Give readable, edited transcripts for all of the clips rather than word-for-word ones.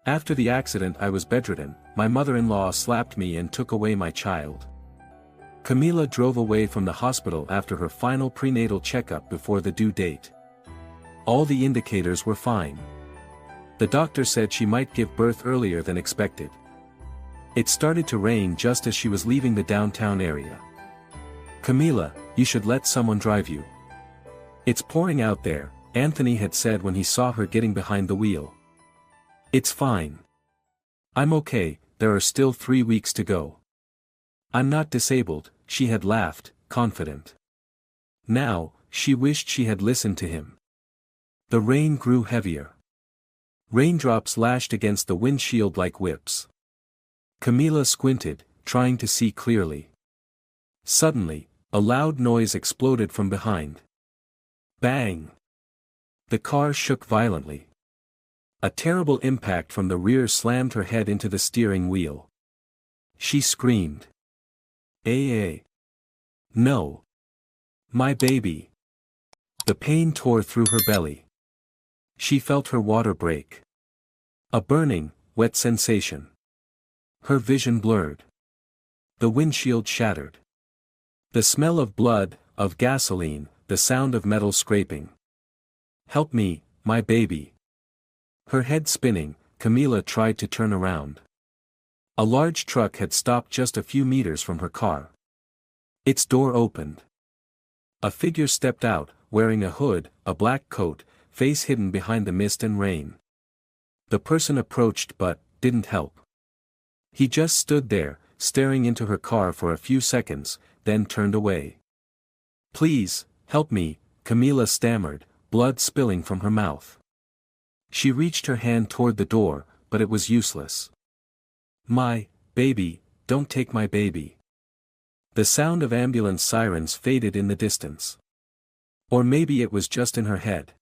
After the accident I was bedridden, my mother-in-law slapped me and took away my child. Camila drove away from the hospital after her final prenatal checkup before the due date. All the indicators were fine. The doctor said she might give birth earlier than expected. It started to rain just as she was leaving the downtown area. "Camila, you should let someone drive you. It's pouring out there," Anthony had said when he saw her getting behind the wheel. "It's fine. I'm okay, there are still 3 weeks to go. I'm not disabled," she had laughed, confident. Now, she wished she had listened to him. The rain grew heavier. Raindrops lashed against the windshield like whips. Camila squinted, trying to see clearly. Suddenly, a loud noise exploded from behind. Bang! The car shook violently. A terrible impact from the rear slammed her head into the steering wheel. She screamed. No! My baby!" The pain tore through her belly. She felt her water break. A burning, wet sensation. Her vision blurred. The windshield shattered. The smell of blood, of gasoline, the sound of metal scraping. "Help me, my baby." Her head spinning, Camila tried to turn around. A large truck had stopped just a few meters from her car. Its door opened. A figure stepped out, wearing a hood, a black coat, face hidden behind the mist and rain. The person approached but didn't help. He just stood there, staring into her car for a few seconds, then turned away. "Please, help me," Camila stammered, blood spilling from her mouth. She reached her hand toward the door, but it was useless. "My baby, don't take my baby." The sound of ambulance sirens faded in the distance. Or maybe it was just in her head.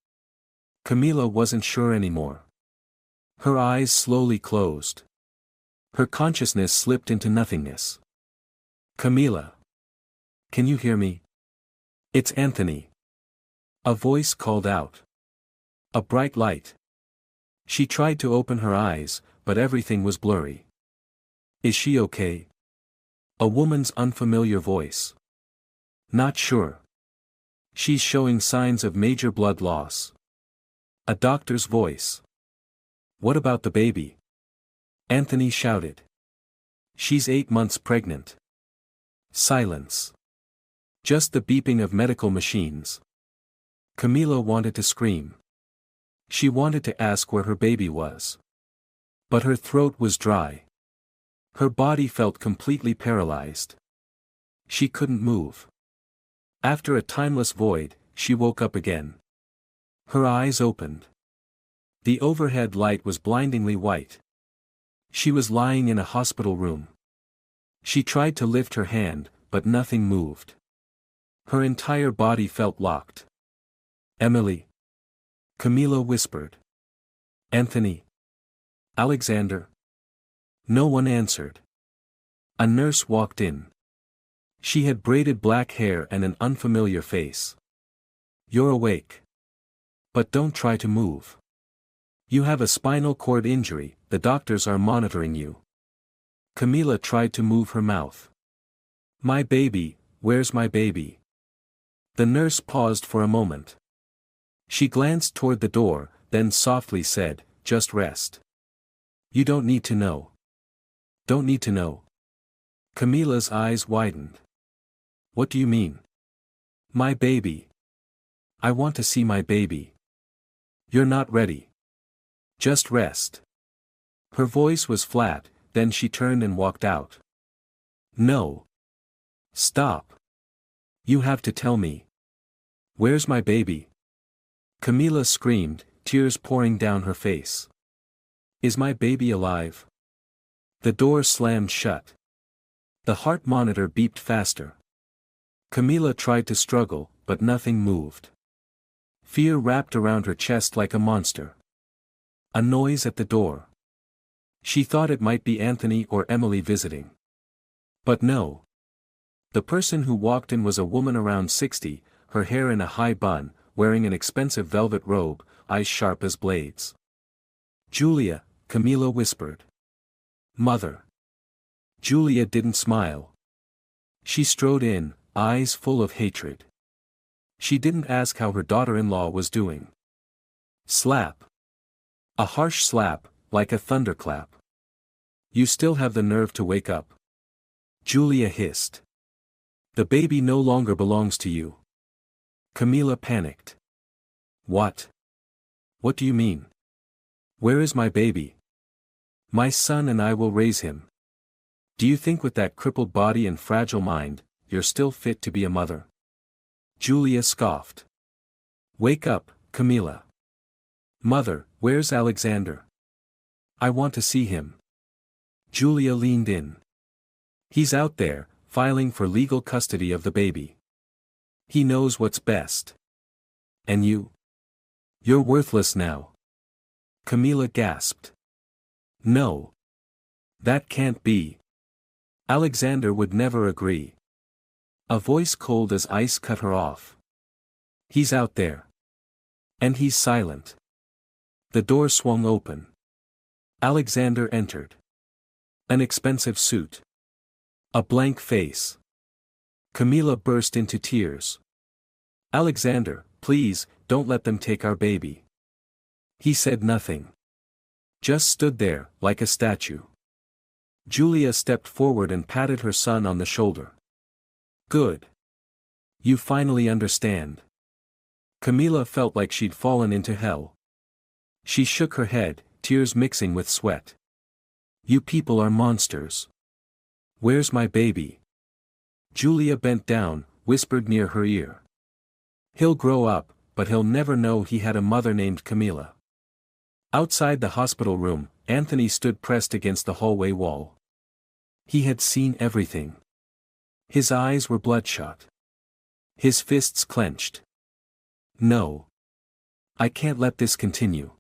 Camila wasn't sure anymore. Her eyes slowly closed. Her consciousness slipped into nothingness. "Camila. Can you hear me? It's Anthony." A voice called out. A bright light. She tried to open her eyes, but everything was blurry. "Is she okay?" A woman's unfamiliar voice. "Not sure. She's showing signs of major blood loss." A doctor's voice. "What about the baby?" Anthony shouted. "She's 8 months pregnant." Silence. Just the beeping of medical machines. Camila wanted to scream. She wanted to ask where her baby was. But her throat was dry. Her body felt completely paralyzed. She couldn't move. After a timeless void, she woke up again. Her eyes opened. The overhead light was blindingly white. She was lying in a hospital room. She tried to lift her hand, but nothing moved. Her entire body felt locked. "Emily?" Camila whispered. "Anthony? Alexander?" No one answered. A nurse walked in. She had braided black hair and an unfamiliar face. "You're awake. But don't try to move. You have a spinal cord injury, the doctors are monitoring you." Camila tried to move her mouth. "My baby, where's my baby?" The nurse paused for a moment. She glanced toward the door, then softly said, "Just rest. You don't need to know." "Don't need to know?" Camila's eyes widened. "What do you mean?" "My baby. I want to see my baby." "You're not ready. Just rest." Her voice was flat, then she turned and walked out. "No. Stop. You have to tell me. Where's my baby?" Camila screamed, tears pouring down her face. "Is my baby alive?" The door slammed shut. The heart monitor beeped faster. Camila tried to struggle, but nothing moved. Fear wrapped around her chest like a monster. A noise at the door. She thought it might be Anthony or Emily visiting. But no. The person who walked in was a woman around 60, her hair in a high bun, wearing an expensive velvet robe, eyes sharp as blades. "Julia," Camila whispered. Mother. Julia didn't smile. She strode in, eyes full of hatred. She didn't ask how her daughter-in-law was doing. Slap. A harsh slap, like a thunderclap. You still have the nerve to wake up. Julia hissed. The baby no longer belongs to you. Camila panicked. What? What do you mean? Where is my baby? My son and I will raise him. Do you think with that crippled body and fragile mind, you're still fit to be a mother? Julia scoffed. Wake up, Camila. Mother, where's Alexander? I want to see him. Julia leaned in. He's out there, filing for legal custody of the baby. He knows what's best. And you? You're worthless now. Camila gasped. No. That can't be. Alexander would never agree. A voice cold as ice cut her off. He's out there. And he's silent. The door swung open. Alexander entered. An expensive suit. A blank face. Camila burst into tears. Alexander, please, don't let them take our baby. He said nothing. Just stood there, like a statue. Julia stepped forward and patted her son on the shoulder. Good. You finally understand. Camila felt like she'd fallen into hell. She shook her head, tears mixing with sweat. You people are monsters. Where's my baby? Julia bent down, whispered near her ear. He'll grow up, but he'll never know he had a mother named Camila. Outside the hospital room, Anthony stood pressed against the hallway wall. He had seen everything. His eyes were bloodshot. His fists clenched. No. I can't let this continue.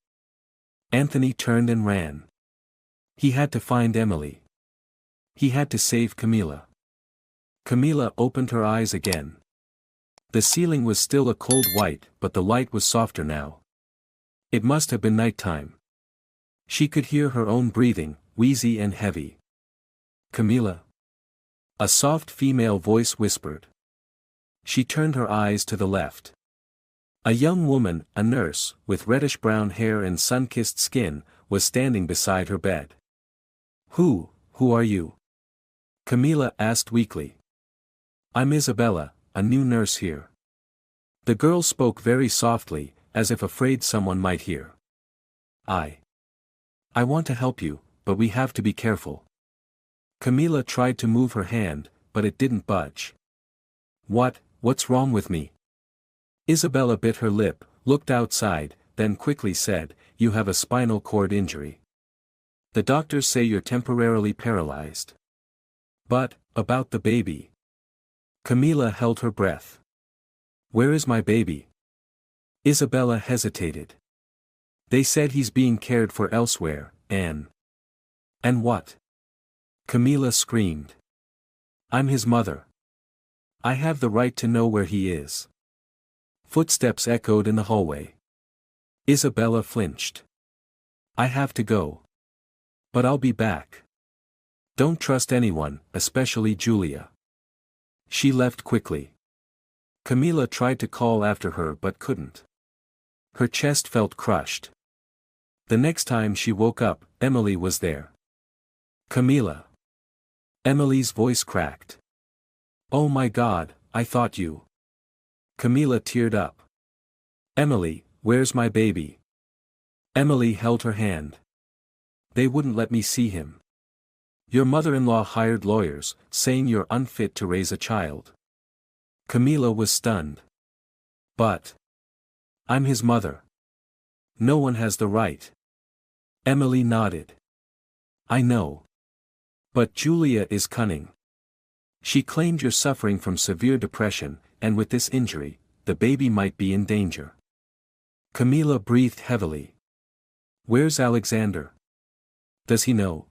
Anthony turned and ran. He had to find Emily. He had to save Camila. Camila opened her eyes again. The ceiling was still a cold white, but the light was softer now. It must have been nighttime. She could hear her own breathing, wheezy and heavy. Camila? A soft female voice whispered. She turned her eyes to the left. A young woman, a nurse, with reddish-brown hair and sun-kissed skin, was standing beside her bed. Who are you? Camila asked weakly. I'm Isabella, a new nurse here. The girl spoke very softly, as if afraid someone might hear. I want to help you, but we have to be careful. Camila tried to move her hand, but it didn't budge. What's wrong with me? Isabella bit her lip, looked outside, then quickly said, You have a spinal cord injury. The doctors say you're temporarily paralyzed. But, about the baby. Camila held her breath. Where is my baby? Isabella hesitated. They said he's being cared for elsewhere, Anne. And what? Camila screamed. I'm his mother. I have the right to know where he is. Footsteps echoed in the hallway. Isabella flinched. I have to go. But I'll be back. Don't trust anyone, especially Julia. She left quickly. Camila tried to call after her but couldn't. Her chest felt crushed. The next time she woke up, Emily was there. Camila. Emily's voice cracked. Oh my God, I thought you. Camila teared up. Emily, where's my baby? Emily held her hand. They wouldn't let me see him. Your mother-in-law hired lawyers, saying you're unfit to raise a child. Camila was stunned. But I'm his mother. No one has the right. Emily nodded. I know. But Julia is cunning. She claimed you're suffering from severe depression, and with this injury, the baby might be in danger. Camila breathed heavily. Where's Alexander? Does he know?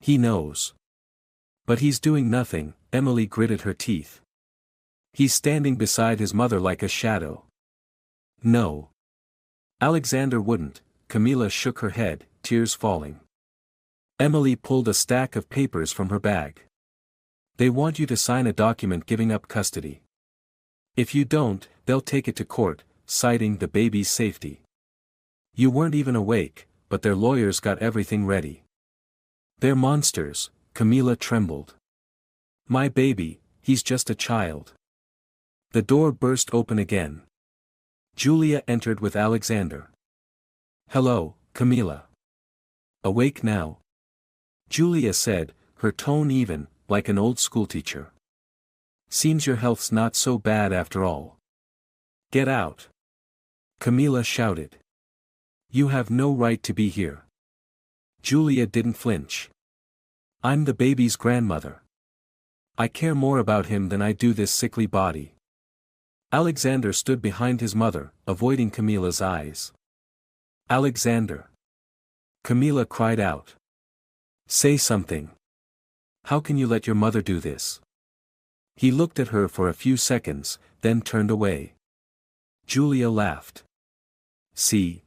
He knows. But he's doing nothing, Emily gritted her teeth. He's standing beside his mother like a shadow. No. Alexander wouldn't, Camila shook her head, tears falling. Emily pulled a stack of papers from her bag. They want you to sign a document giving up custody. If you don't, they'll take it to court, citing the baby's safety. You weren't even awake, but their lawyers got everything ready. They're monsters, Camila trembled. My baby, he's just a child. The door burst open again. Julia entered with Alexander. Hello, Camila. Awake now? Julia said, her tone even, like an old schoolteacher. Seems your health's not so bad after all. Get out. Camila shouted. You have no right to be here. Julia didn't flinch. I'm the baby's grandmother. I care more about him than I do this sickly body. Alexander stood behind his mother, avoiding Camila's eyes. Alexander. Camila cried out. Say something. How can you let your mother do this? He looked at her for a few seconds, then turned away. Julia laughed. See?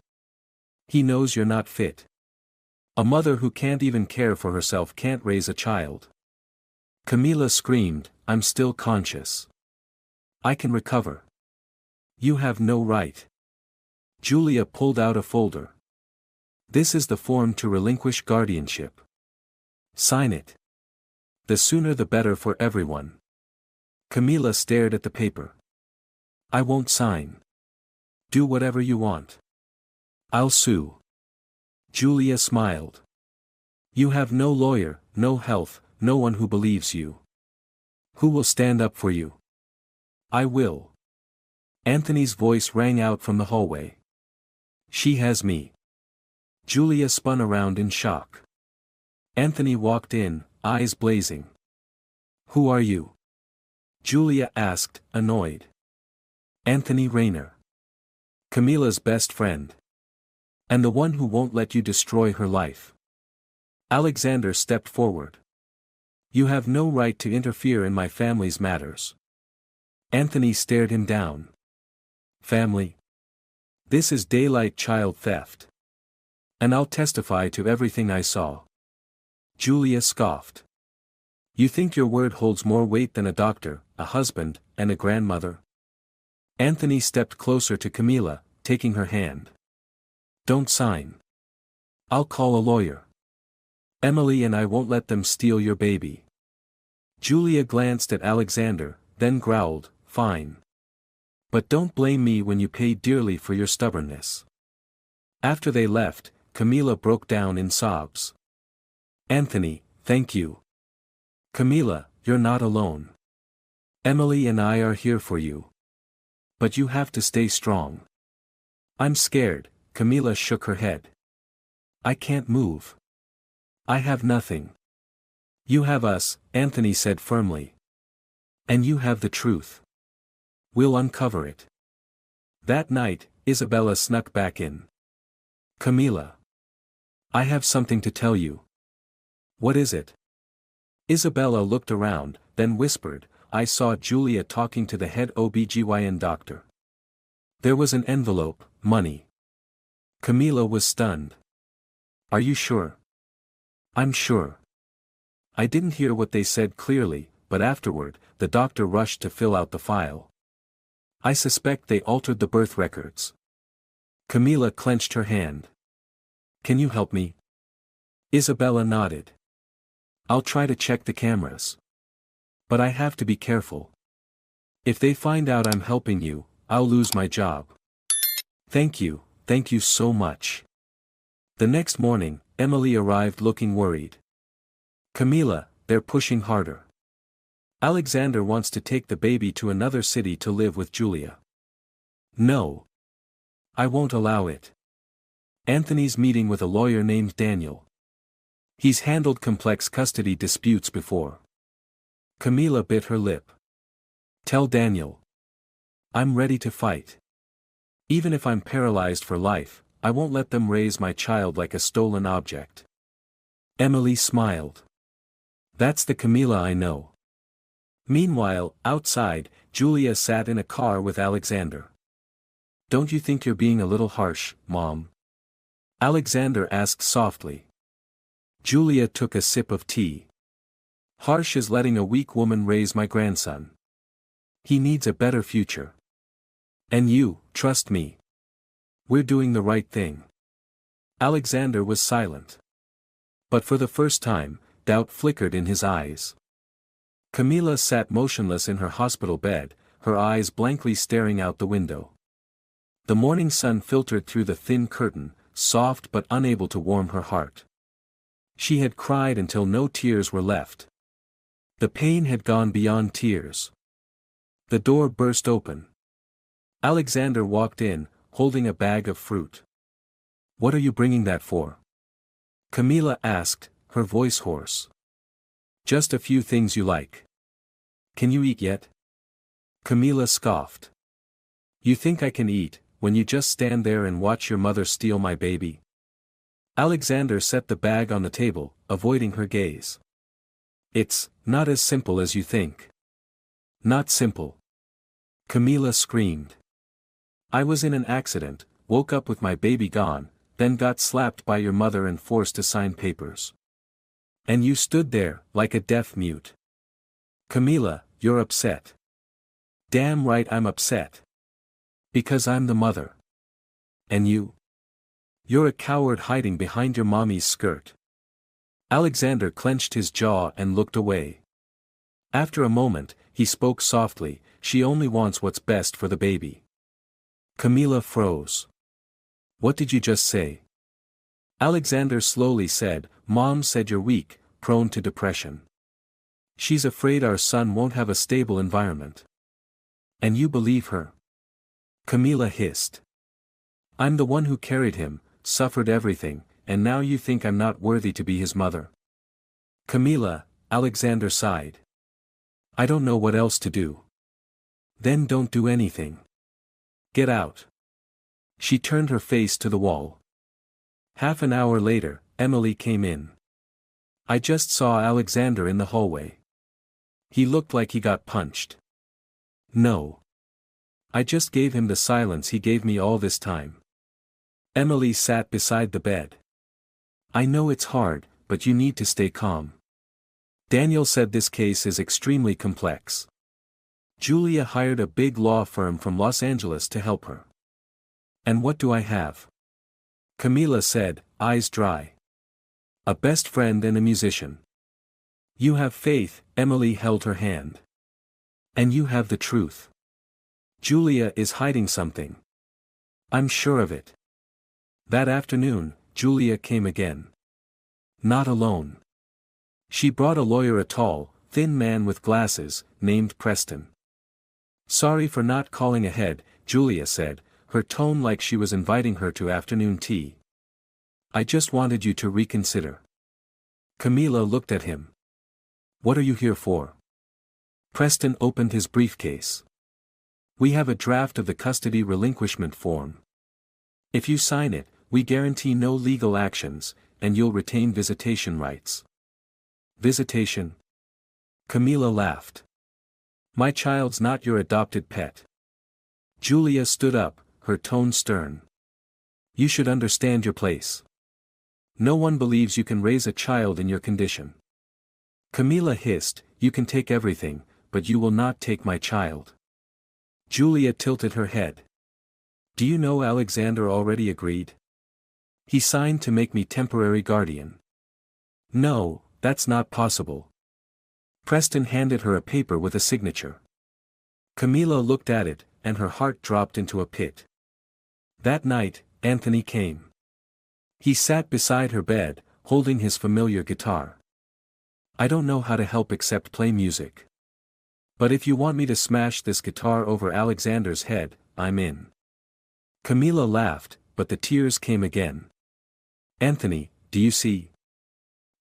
He knows you're not fit. A mother who can't even care for herself can't raise a child. Camila screamed, I'm still conscious. I can recover. You have no right. Julia pulled out a folder. This is the form to relinquish guardianship. Sign it. The sooner the better for everyone. Camila stared at the paper. I won't sign. Do whatever you want. I'll sue. Julia smiled. You have no lawyer, no health, no one who believes you. Who will stand up for you? I will. Anthony's voice rang out from the hallway. She has me. Julia spun around in shock. Anthony walked in, eyes blazing. Who are you? Julia asked, annoyed. Anthony Rayner. Camila's best friend. And the one who won't let you destroy her life. Alexander stepped forward. You have no right to interfere in my family's matters. Anthony stared him down. Family? This is daylight child theft. And I'll testify to everything I saw. Julia scoffed. You think your word holds more weight than a doctor, a husband, and a grandmother? Anthony stepped closer to Camila, taking her hand. Don't sign. I'll call a lawyer. Emily and I won't let them steal your baby. Julia glanced at Alexander, then growled, fine. But don't blame me when you pay dearly for your stubbornness. After they left, Camila broke down in sobs. Anthony, thank you. Camila, you're not alone. Emily and I are here for you. But you have to stay strong. I'm scared, Camila shook her head. I can't move. I have nothing. You have us, Anthony said firmly. And you have the truth. We'll uncover it. That night, Isabella snuck back in. Camila. I have something to tell you. What is it? Isabella looked around, then whispered, I saw Julia talking to the head OBGYN doctor. There was an envelope, money. Camila was stunned. Are you sure? I'm sure. I didn't hear what they said clearly, but afterward, the doctor rushed to fill out the file. I suspect they altered the birth records. Camila clenched her hand. Can you help me? Isabella nodded. I'll try to check the cameras. But I have to be careful. If they find out I'm helping you, I'll lose my job. Thank you so much. The next morning, Emily arrived looking worried. Camila, they're pushing harder. Alexander wants to take the baby to another city to live with Julia. No. I won't allow it. Anthony's meeting with a lawyer named Daniel. He's handled complex custody disputes before. Camila bit her lip. Tell Daniel. I'm ready to fight. Even if I'm paralyzed for life, I won't let them raise my child like a stolen object. Emily smiled. That's the Camila I know. Meanwhile, outside, Julia sat in a car with Alexander. Don't you think you're being a little harsh, Mom? Alexander asked softly. Julia took a sip of tea. Harsh as letting a weak woman raise my grandson. He needs a better future. And you, trust me. We're doing the right thing. Alexander was silent. But for the first time, doubt flickered in his eyes. Camila sat motionless in her hospital bed, her eyes blankly staring out the window. The morning sun filtered through the thin curtain, soft but unable to warm her heart. She had cried until no tears were left. The pain had gone beyond tears. The door burst open. Alexander walked in, holding a bag of fruit. "What are you bringing that for?" Camila asked, her voice hoarse. "Just a few things you like. Can you eat yet?" Camila scoffed. "You think I can eat, when you just stand there and watch your mother steal my baby?" Alexander set the bag on the table, avoiding her gaze. "It's not as simple as you think." "Not simple." Camila screamed. "I was in an accident, woke up with my baby gone, then got slapped by your mother and forced to sign papers. And you stood there, like a deaf mute." "Camila, you're upset." "Damn right I'm upset. Because I'm the mother. And you? You're a coward hiding behind your mommy's skirt." Alexander clenched his jaw and looked away. After a moment, he spoke softly, "She only wants what's best for the baby." Camila froze. "What did you just say?" Alexander slowly said, "Mom said you're weak, prone to depression. She's afraid our son won't have a stable environment." "And you believe her?" Camila hissed. "I'm the one who carried him, suffered everything, and now you think I'm not worthy to be his mother?" "Camila," Alexander sighed. "I don't know what else to do." "Then don't do anything. Get out." She turned her face to the wall. Half an hour later, Emily came in. "I just saw Alexander in the hallway. He looked like he got punched." "No. I just gave him the silence he gave me all this time." Emily sat beside the bed. "I know it's hard, but you need to stay calm. Daniel said this case is extremely complex. Julia hired a big law firm from Los Angeles to help her." "And what do I have?" Camila said, eyes dry. "A best friend and a musician." "You have faith," Emily held her hand. "And you have the truth. Julia is hiding something. I'm sure of it." That afternoon, Julia came again. Not alone. She brought a lawyer, a tall, thin man with glasses, named Preston. "Sorry for not calling ahead," Julia said, her tone like she was inviting her to afternoon tea. "I just wanted you to reconsider." Camila looked at him. "What are you here for?" Preston opened his briefcase. "We have a draft of the custody relinquishment form. If you sign it, we guarantee no legal actions, and you'll retain visitation rights." "Visitation?" Camila laughed. "My child's not your adopted pet." Julia stood up, her tone stern. "You should understand your place. No one believes you can raise a child in your condition." Camila hissed, "You can take everything, but you will not take my child." Julia tilted her head. "Do you know Alexander already agreed? He signed to make me temporary guardian." "No, that's not possible." Preston handed her a paper with a signature. Camila looked at it, and her heart dropped into a pit. That night, Anthony came. He sat beside her bed, holding his familiar guitar. "I don't know how to help except play music. But if you want me to smash this guitar over Alexander's head, I'm in." Camila laughed, but the tears came again. "Anthony, do you see?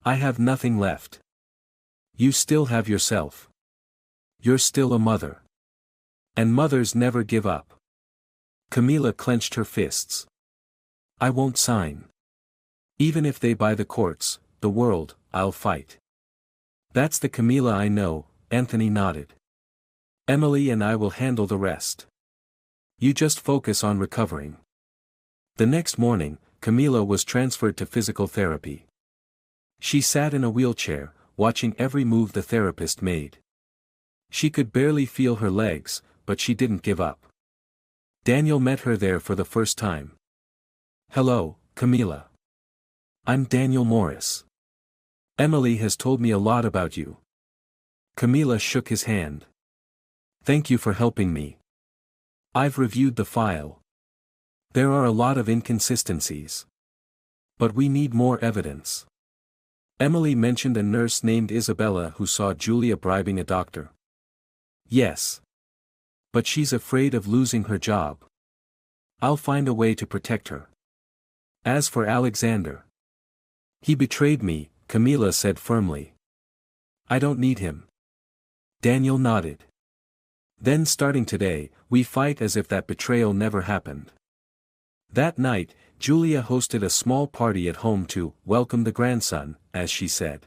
I have nothing left. You still have yourself. You're still a mother. And mothers never give up." Camila clenched her fists. "I won't sign. Even if they buy the courts, the world, I'll fight." "That's the Camila I know," Anthony nodded. "Emily and I will handle the rest. You just focus on recovering." The next morning, Camila was transferred to physical therapy. She sat in a wheelchair, watching every move the therapist made. She could barely feel her legs, but she didn't give up. Daniel met her there for the first time. "Hello, Camila. I'm Daniel Morris. Emily has told me a lot about you." Camila shook his hand. "Thank you for helping me. I've reviewed the file. There are a lot of inconsistencies. But we need more evidence." Emily mentioned a nurse named Isabella who saw Julia bribing a doctor. "Yes. But she's afraid of losing her job. I'll find a way to protect her. As for Alexander, he betrayed me," Camila said firmly. "I don't need him." Daniel nodded. "Then starting today, we fight as if that betrayal never happened." That night, Julia hosted a small party at home to welcome the grandson, as she said.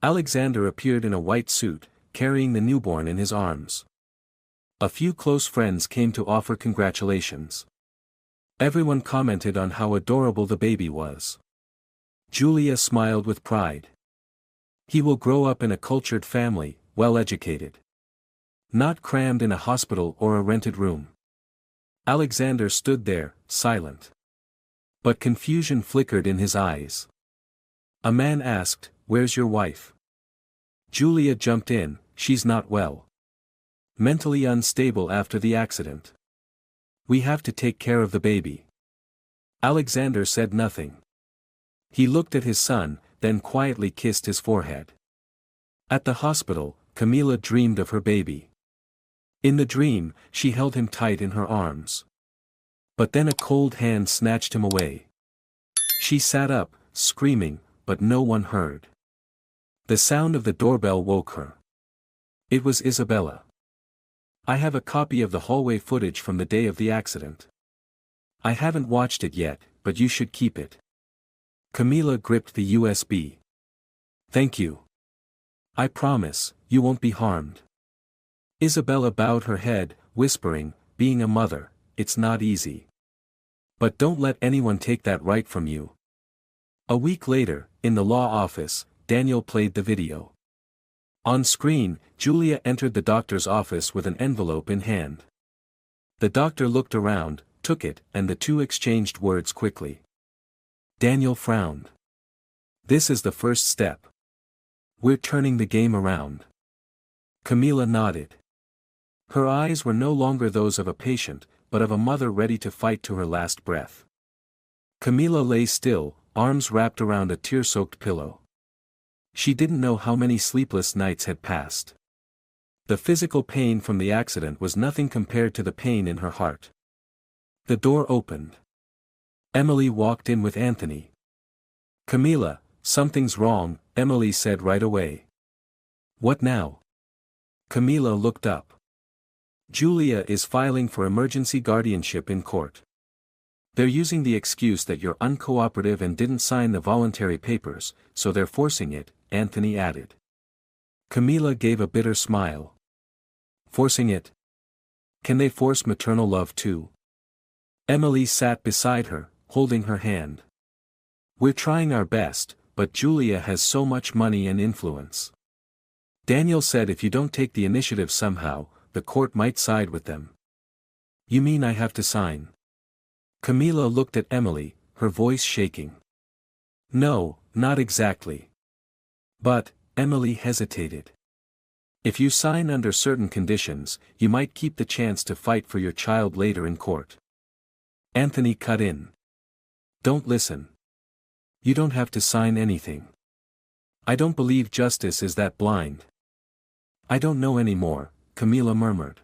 Alexander appeared in a white suit, carrying the newborn in his arms. A few close friends came to offer congratulations. Everyone commented on how adorable the baby was. Julia smiled with pride. He will grow up in a cultured family, well educated. Not crammed in a hospital or a rented room. Alexander stood there, silent. But confusion flickered in his eyes. A man asked, "Where's your wife?" Julia jumped in, "She's not well. Mentally unstable after the accident. We have to take care of the baby." Alexander said nothing. He looked at his son, then quietly kissed his forehead. At the hospital, Camila dreamed of her baby. In the dream, she held him tight in her arms. But then a cold hand snatched him away. She sat up, screaming, but no one heard. The sound of the doorbell woke her. It was Isabella. "I have a copy of the hallway footage from the day of the accident. I haven't watched it yet, but you should keep it." Camila gripped the USB. "Thank you. I promise, you won't be harmed." Isabella bowed her head, whispering, "Being a mother, it's not easy. But don't let anyone take that right from you." A week later, in the law office, Daniel played the video. On screen, Julia entered the doctor's office with an envelope in hand. The doctor looked around, took it, and the two exchanged words quickly. Daniel frowned. "This is the first step. We're turning the game around." Camila nodded. Her eyes were no longer those of a patient, but of a mother ready to fight to her last breath. Camila lay still, arms wrapped around a tear-soaked pillow. She didn't know how many sleepless nights had passed. The physical pain from the accident was nothing compared to the pain in her heart. The door opened. Emily walked in with Anthony. "Camila, something's wrong," Emily said right away. "What now?" Camila looked up. "Julia is filing for emergency guardianship in court. They're using the excuse that you're uncooperative and didn't sign the voluntary papers, so they're forcing it," Anthony added. Camila gave a bitter smile. "Forcing it? Can they force maternal love too?" Emily sat beside her, holding her hand. "We're trying our best, but Julia has so much money and influence. Daniel said if you don't take the initiative somehow, the court might side with them." "You mean I have to sign?" Camila looked at Emily, her voice shaking. "No, not exactly. But," Emily hesitated. "If you sign under certain conditions, you might keep the chance to fight for your child later in court." Anthony cut in. "Don't listen. You don't have to sign anything. I don't believe justice is that blind." "I don't know anymore," Camila murmured.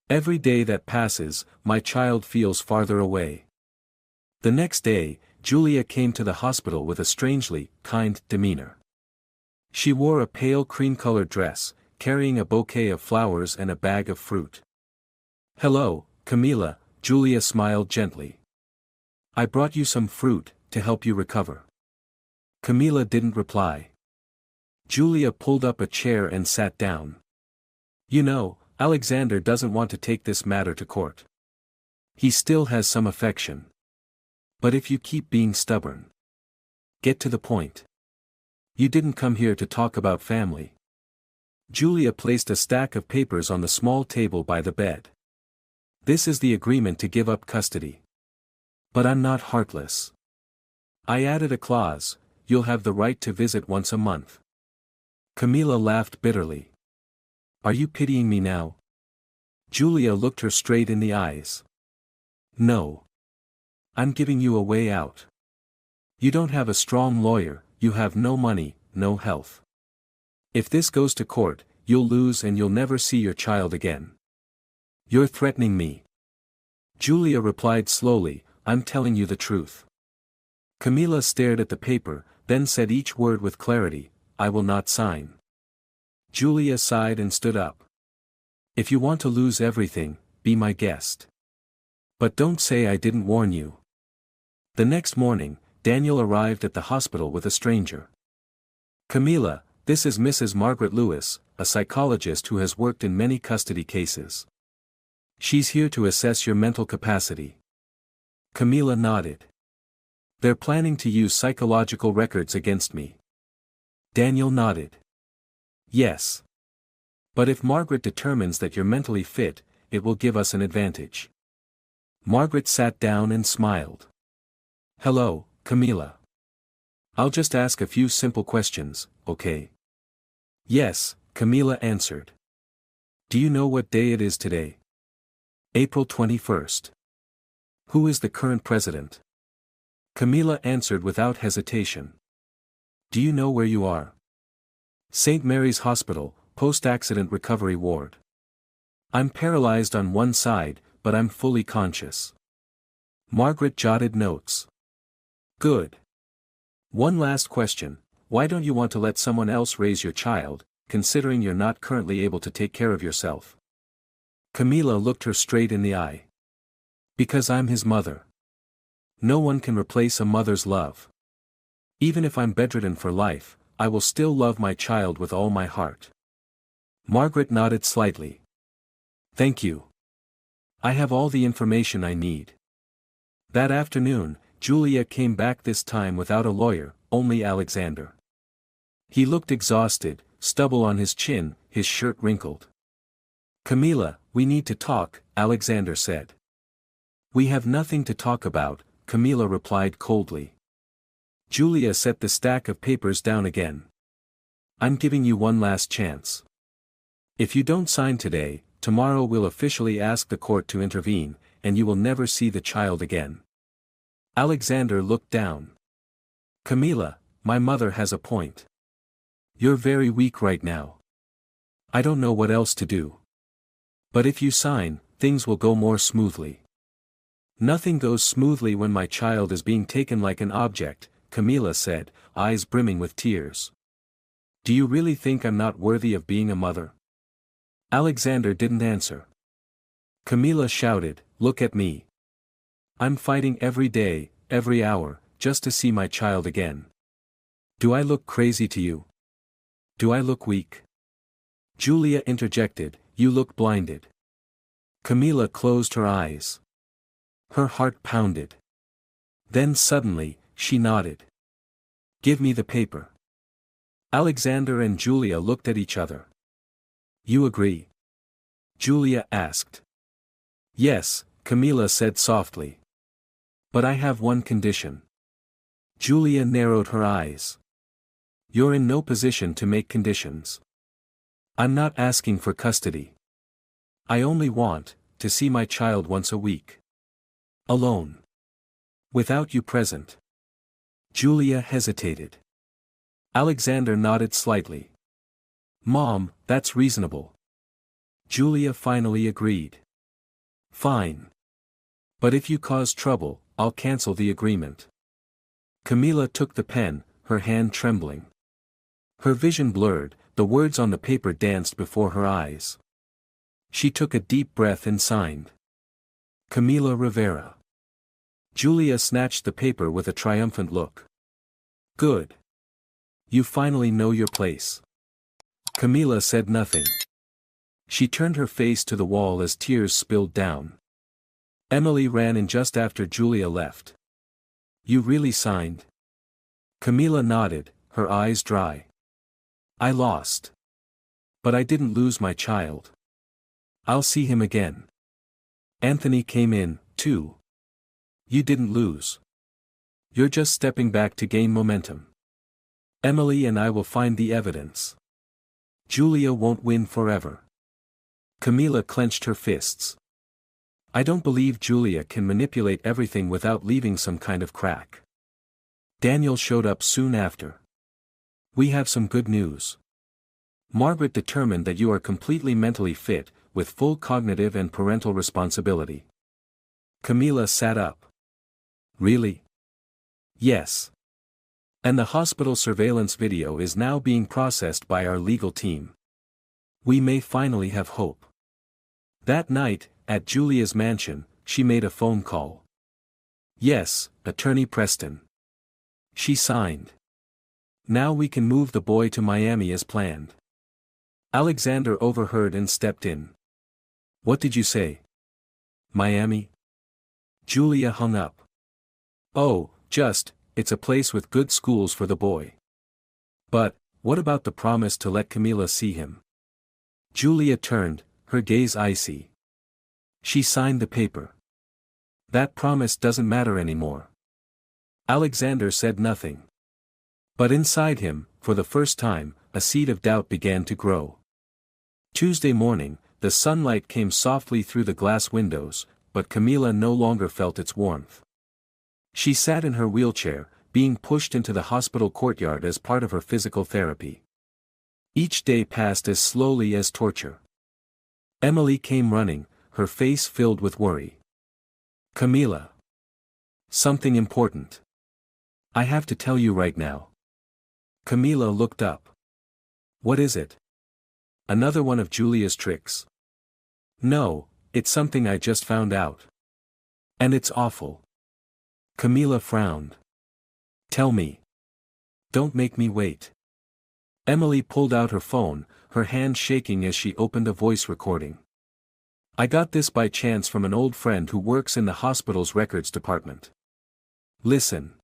"Every day that passes, my child feels farther away." The next day, Julia came to the hospital with a strangely kind demeanor. She wore a pale cream-colored dress, carrying a bouquet of flowers and a bag of fruit. "Hello, Camila," Julia smiled gently. "I brought you some fruit, to help you recover." Camila didn't reply. Julia pulled up a chair and sat down. "You know, Alexander doesn't want to take this matter to court. He still has some affection. But if you keep being stubborn. Get to the point. You didn't come here to talk about family. Julia placed a stack of papers on the small table by the bed. This is the agreement to give up custody. But I'm not heartless. I added a clause, you'll have the right to visit once a month. Camila laughed bitterly. Are you pitying me now? Julia looked her straight in the eyes. No. I'm giving you a way out. You don't have a strong lawyer, you have no money, no health. If this goes to court, you'll lose and you'll never see your child again. You're threatening me. Julia replied slowly, I'm telling you the truth. Camila stared at the paper, then said each word with clarity, I will not sign. Julia sighed and stood up. If you want to lose everything, be my guest. But don't say I didn't warn you. The next morning, Daniel arrived at the hospital with a stranger. Camila, this is Mrs. Margaret Lewis, a psychologist who has worked in many custody cases. She's here to assess your mental capacity. Camila nodded. They're planning to use psychological records against me. Daniel nodded. Yes. But if Margaret determines that you're mentally fit, it will give us an advantage. Margaret sat down and smiled. Hello, Camila. I'll just ask a few simple questions, okay? Yes, Camila answered. Do you know what day it is today? April 21st. Who is the current president? Camila answered without hesitation. Do you know where you are? St. Mary's Hospital, post-accident recovery ward. I'm paralyzed on one side, but I'm fully conscious. Margaret jotted notes. Good. One last question, why don't you want to let someone else raise your child, considering you're not currently able to take care of yourself? Camila looked her straight in the eye. Because I'm his mother. No one can replace a mother's love. Even if I'm bedridden for life, I will still love my child with all my heart. Margaret nodded slightly. Thank you. I have all the information I need. That afternoon, Julia came back this time without a lawyer, only Alexander. He looked exhausted, stubble on his chin, his shirt wrinkled. Camila, we need to talk, Alexander said. We have nothing to talk about, Camila replied coldly. Julia set the stack of papers down again. I'm giving you one last chance. If you don't sign today, tomorrow we'll officially ask the court to intervene, and you will never see the child again. Alexander looked down. Camila, my mother has a point. You're very weak right now. I don't know what else to do. But if you sign, things will go more smoothly. Nothing goes smoothly when my child is being taken like an object, Camila said, eyes brimming with tears. Do you really think I'm not worthy of being a mother? Alexander didn't answer. Camila shouted, look at me. I'm fighting every day, every hour, just to see my child again. Do I look crazy to you? Do I look weak? Julia interjected, you look blinded. Camila closed her eyes. Her heart pounded. Then suddenly, she nodded. Give me the paper. Alexander and Julia looked at each other. You agree? Julia asked. Yes, Camila said softly. But I have one condition. Julia narrowed her eyes. You're in no position to make conditions. I'm not asking for custody. I only want to see my child once a week. Alone. Without you present. Julia hesitated. Alexander nodded slightly. Mom, that's reasonable. Julia finally agreed. Fine. But if you cause trouble, I'll cancel the agreement. Camila took the pen, her hand trembling. Her vision blurred, the words on the paper danced before her eyes. She took a deep breath and signed. Camila Rivera. Julia snatched the paper with a triumphant look. Good. You finally know your place. Camila said nothing. She turned her face to the wall as tears spilled down. Emily ran in just after Julia left. You really signed? Camila nodded, her eyes dry. I lost. But I didn't lose my child. I'll see him again. Anthony came in, too. You didn't lose. You're just stepping back to gain momentum. Emily and I will find the evidence. Julia won't win forever. Camila clenched her fists. I don't believe Julia can manipulate everything without leaving some kind of crack. Daniel showed up soon after. We have some good news. Margaret determined that you are completely mentally fit, with full cognitive and parental responsibility. Camila sat up. Really? Yes. And the hospital surveillance video is now being processed by our legal team. We may finally have hope. That night, at Julia's mansion, she made a phone call. Yes, Attorney Preston. She signed. Now we can move the boy to Miami as planned. Alexander overheard and stepped in. What did you say? Miami? Julia hung up. Oh, it's a place with good schools for the boy. But, what about the promise to let Camila see him? Julia turned, her gaze icy. She signed the paper. That promise doesn't matter anymore. Alexander said nothing. But inside him, for the first time, a seed of doubt began to grow. Tuesday morning, the sunlight came softly through the glass windows, but Camila no longer felt its warmth. She sat in her wheelchair, being pushed into the hospital courtyard as part of her physical therapy. Each day passed as slowly as torture. Emily came running, her face filled with worry. Camila. Something important. I have to tell you right now. Camila looked up. What is it? Another one of Julia's tricks? No, it's something I just found out. And it's awful. Camila frowned. Tell me. Don't make me wait. Emily pulled out her phone, her hand shaking as she opened a voice recording. I got this by chance from an old friend who works in the hospital's records department. Listen.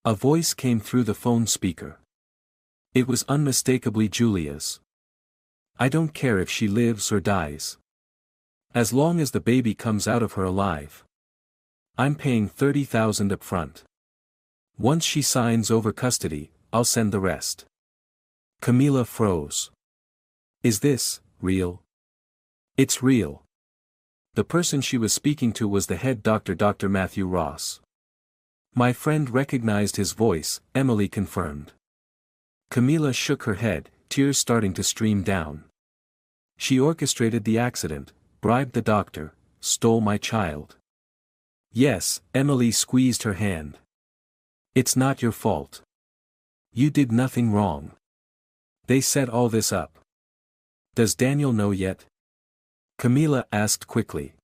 A voice came through the phone speaker. It was unmistakably Julia's. I don't care if she lives or dies. As long as the baby comes out of her alive. I'm paying $30,000 up front. Once she signs over custody, I'll send the rest. Camila froze. Is this real? It's real. The person she was speaking to was the head doctor, Dr. Matthew Ross. My friend recognized his voice, Emily confirmed. Camila shook her head, tears starting to stream down. She orchestrated the accident, bribed the doctor, stole my child. Yes, Emily squeezed her hand. It's not your fault. You did nothing wrong. They set all this up. Does Daniel know yet? Camila asked quickly.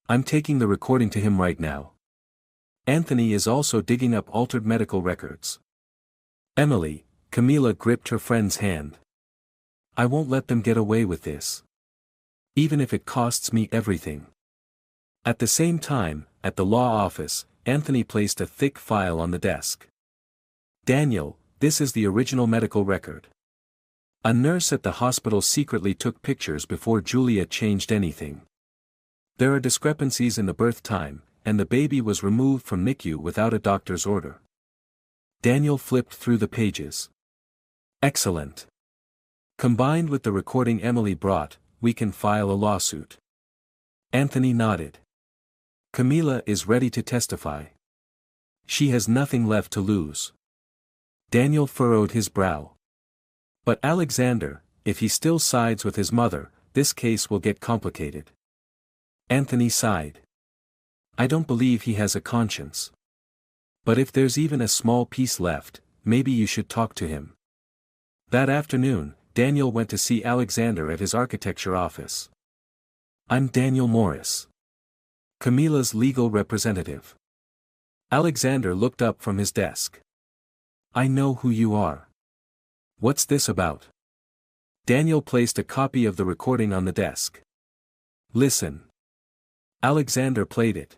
I'm taking the recording to him right now. Anthony is also digging up altered medical records. Emily, Camila gripped her friend's hand. I won't let them get away with this. Even if it costs me everything. At the same time, at the law office, Anthony placed a thick file on the desk. Daniel, this is the original medical record. A nurse at the hospital secretly took pictures before Julia changed anything. There are discrepancies in the birth time, and the baby was removed from NICU without a doctor's order. Daniel flipped through the pages. Excellent. Combined with the recording Emily brought, we can file a lawsuit. Anthony nodded. Camila is ready to testify. She has nothing left to lose. Daniel furrowed his brow. But Alexander, if he still sides with his mother, this case will get complicated. Anthony sighed. I don't believe he has a conscience. But if there's even a small piece left, maybe you should talk to him. That afternoon, Daniel went to see Alexander at his architecture office. I'm Daniel Morris. Camila's legal representative. Alexander looked up from his desk. I know who you are. What's this about? Daniel placed a copy of the recording on the desk. Listen. Alexander played it.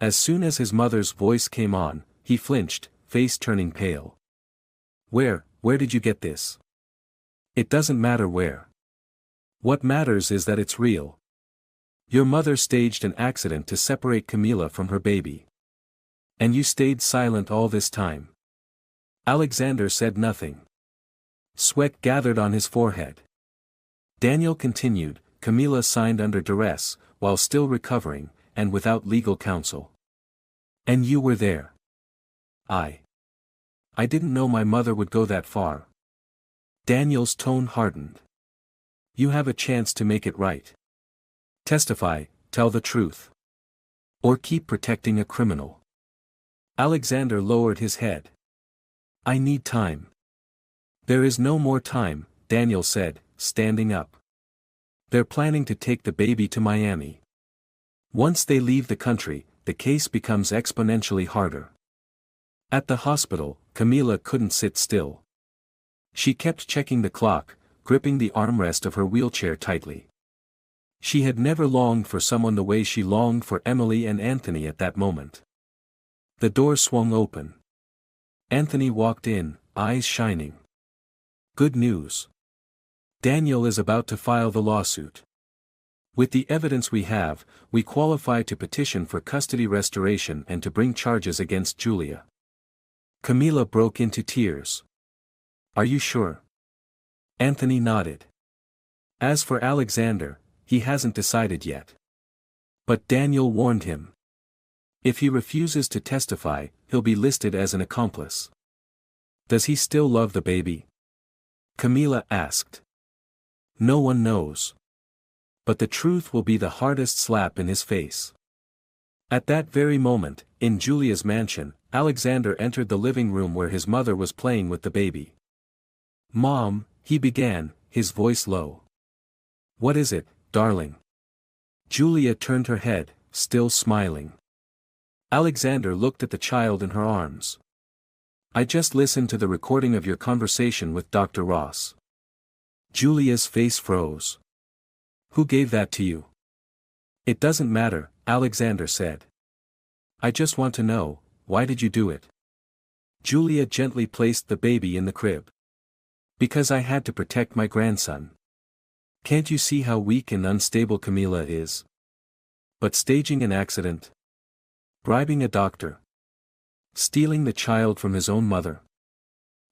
As soon as his mother's voice came on, he flinched, face turning pale. Where did you get this? It doesn't matter where. What matters is that it's real. Your mother staged an accident to separate Camila from her baby. And you stayed silent all this time. Alexander said nothing. Sweat gathered on his forehead. Daniel continued, Camila signed under duress, while still recovering, and without legal counsel. And you were there. I didn't know my mother would go that far. Daniel's tone hardened. You have a chance to make it right. Testify, tell the truth. Or keep protecting a criminal. Alexander lowered his head. I need time. There is no more time, Daniel said, standing up. They're planning to take the baby to Miami. Once they leave the country, the case becomes exponentially harder. At the hospital, Camila couldn't sit still. She kept checking the clock, gripping the armrest of her wheelchair tightly. She had never longed for someone the way she longed for Emily and Anthony at that moment. The door swung open. Anthony walked in, eyes shining. Good news. Daniel is about to file the lawsuit. With the evidence we have, we qualify to petition for custody restoration and to bring charges against Julia. Camila broke into tears. Are you sure? Anthony nodded. As for Alexander, he hasn't decided yet. But Daniel warned him. If he refuses to testify, he'll be listed as an accomplice. Does he still love the baby? Camila asked. No one knows. But the truth will be the hardest slap in his face. At that very moment, in Julia's mansion, Alexander entered the living room where his mother was playing with the baby. Mom, he began, his voice low. What is it, darling? Julia turned her head, still smiling. Alexander looked at the child in her arms. I just listened to the recording of your conversation with Dr. Ross. Julia's face froze. Who gave that to you? It doesn't matter, Alexander said. I just want to know, why did you do it? Julia gently placed the baby in the crib. Because I had to protect my grandson. Can't you see how weak and unstable Camila is? But staging an accident? Bribing a doctor? Stealing the child from his own mother?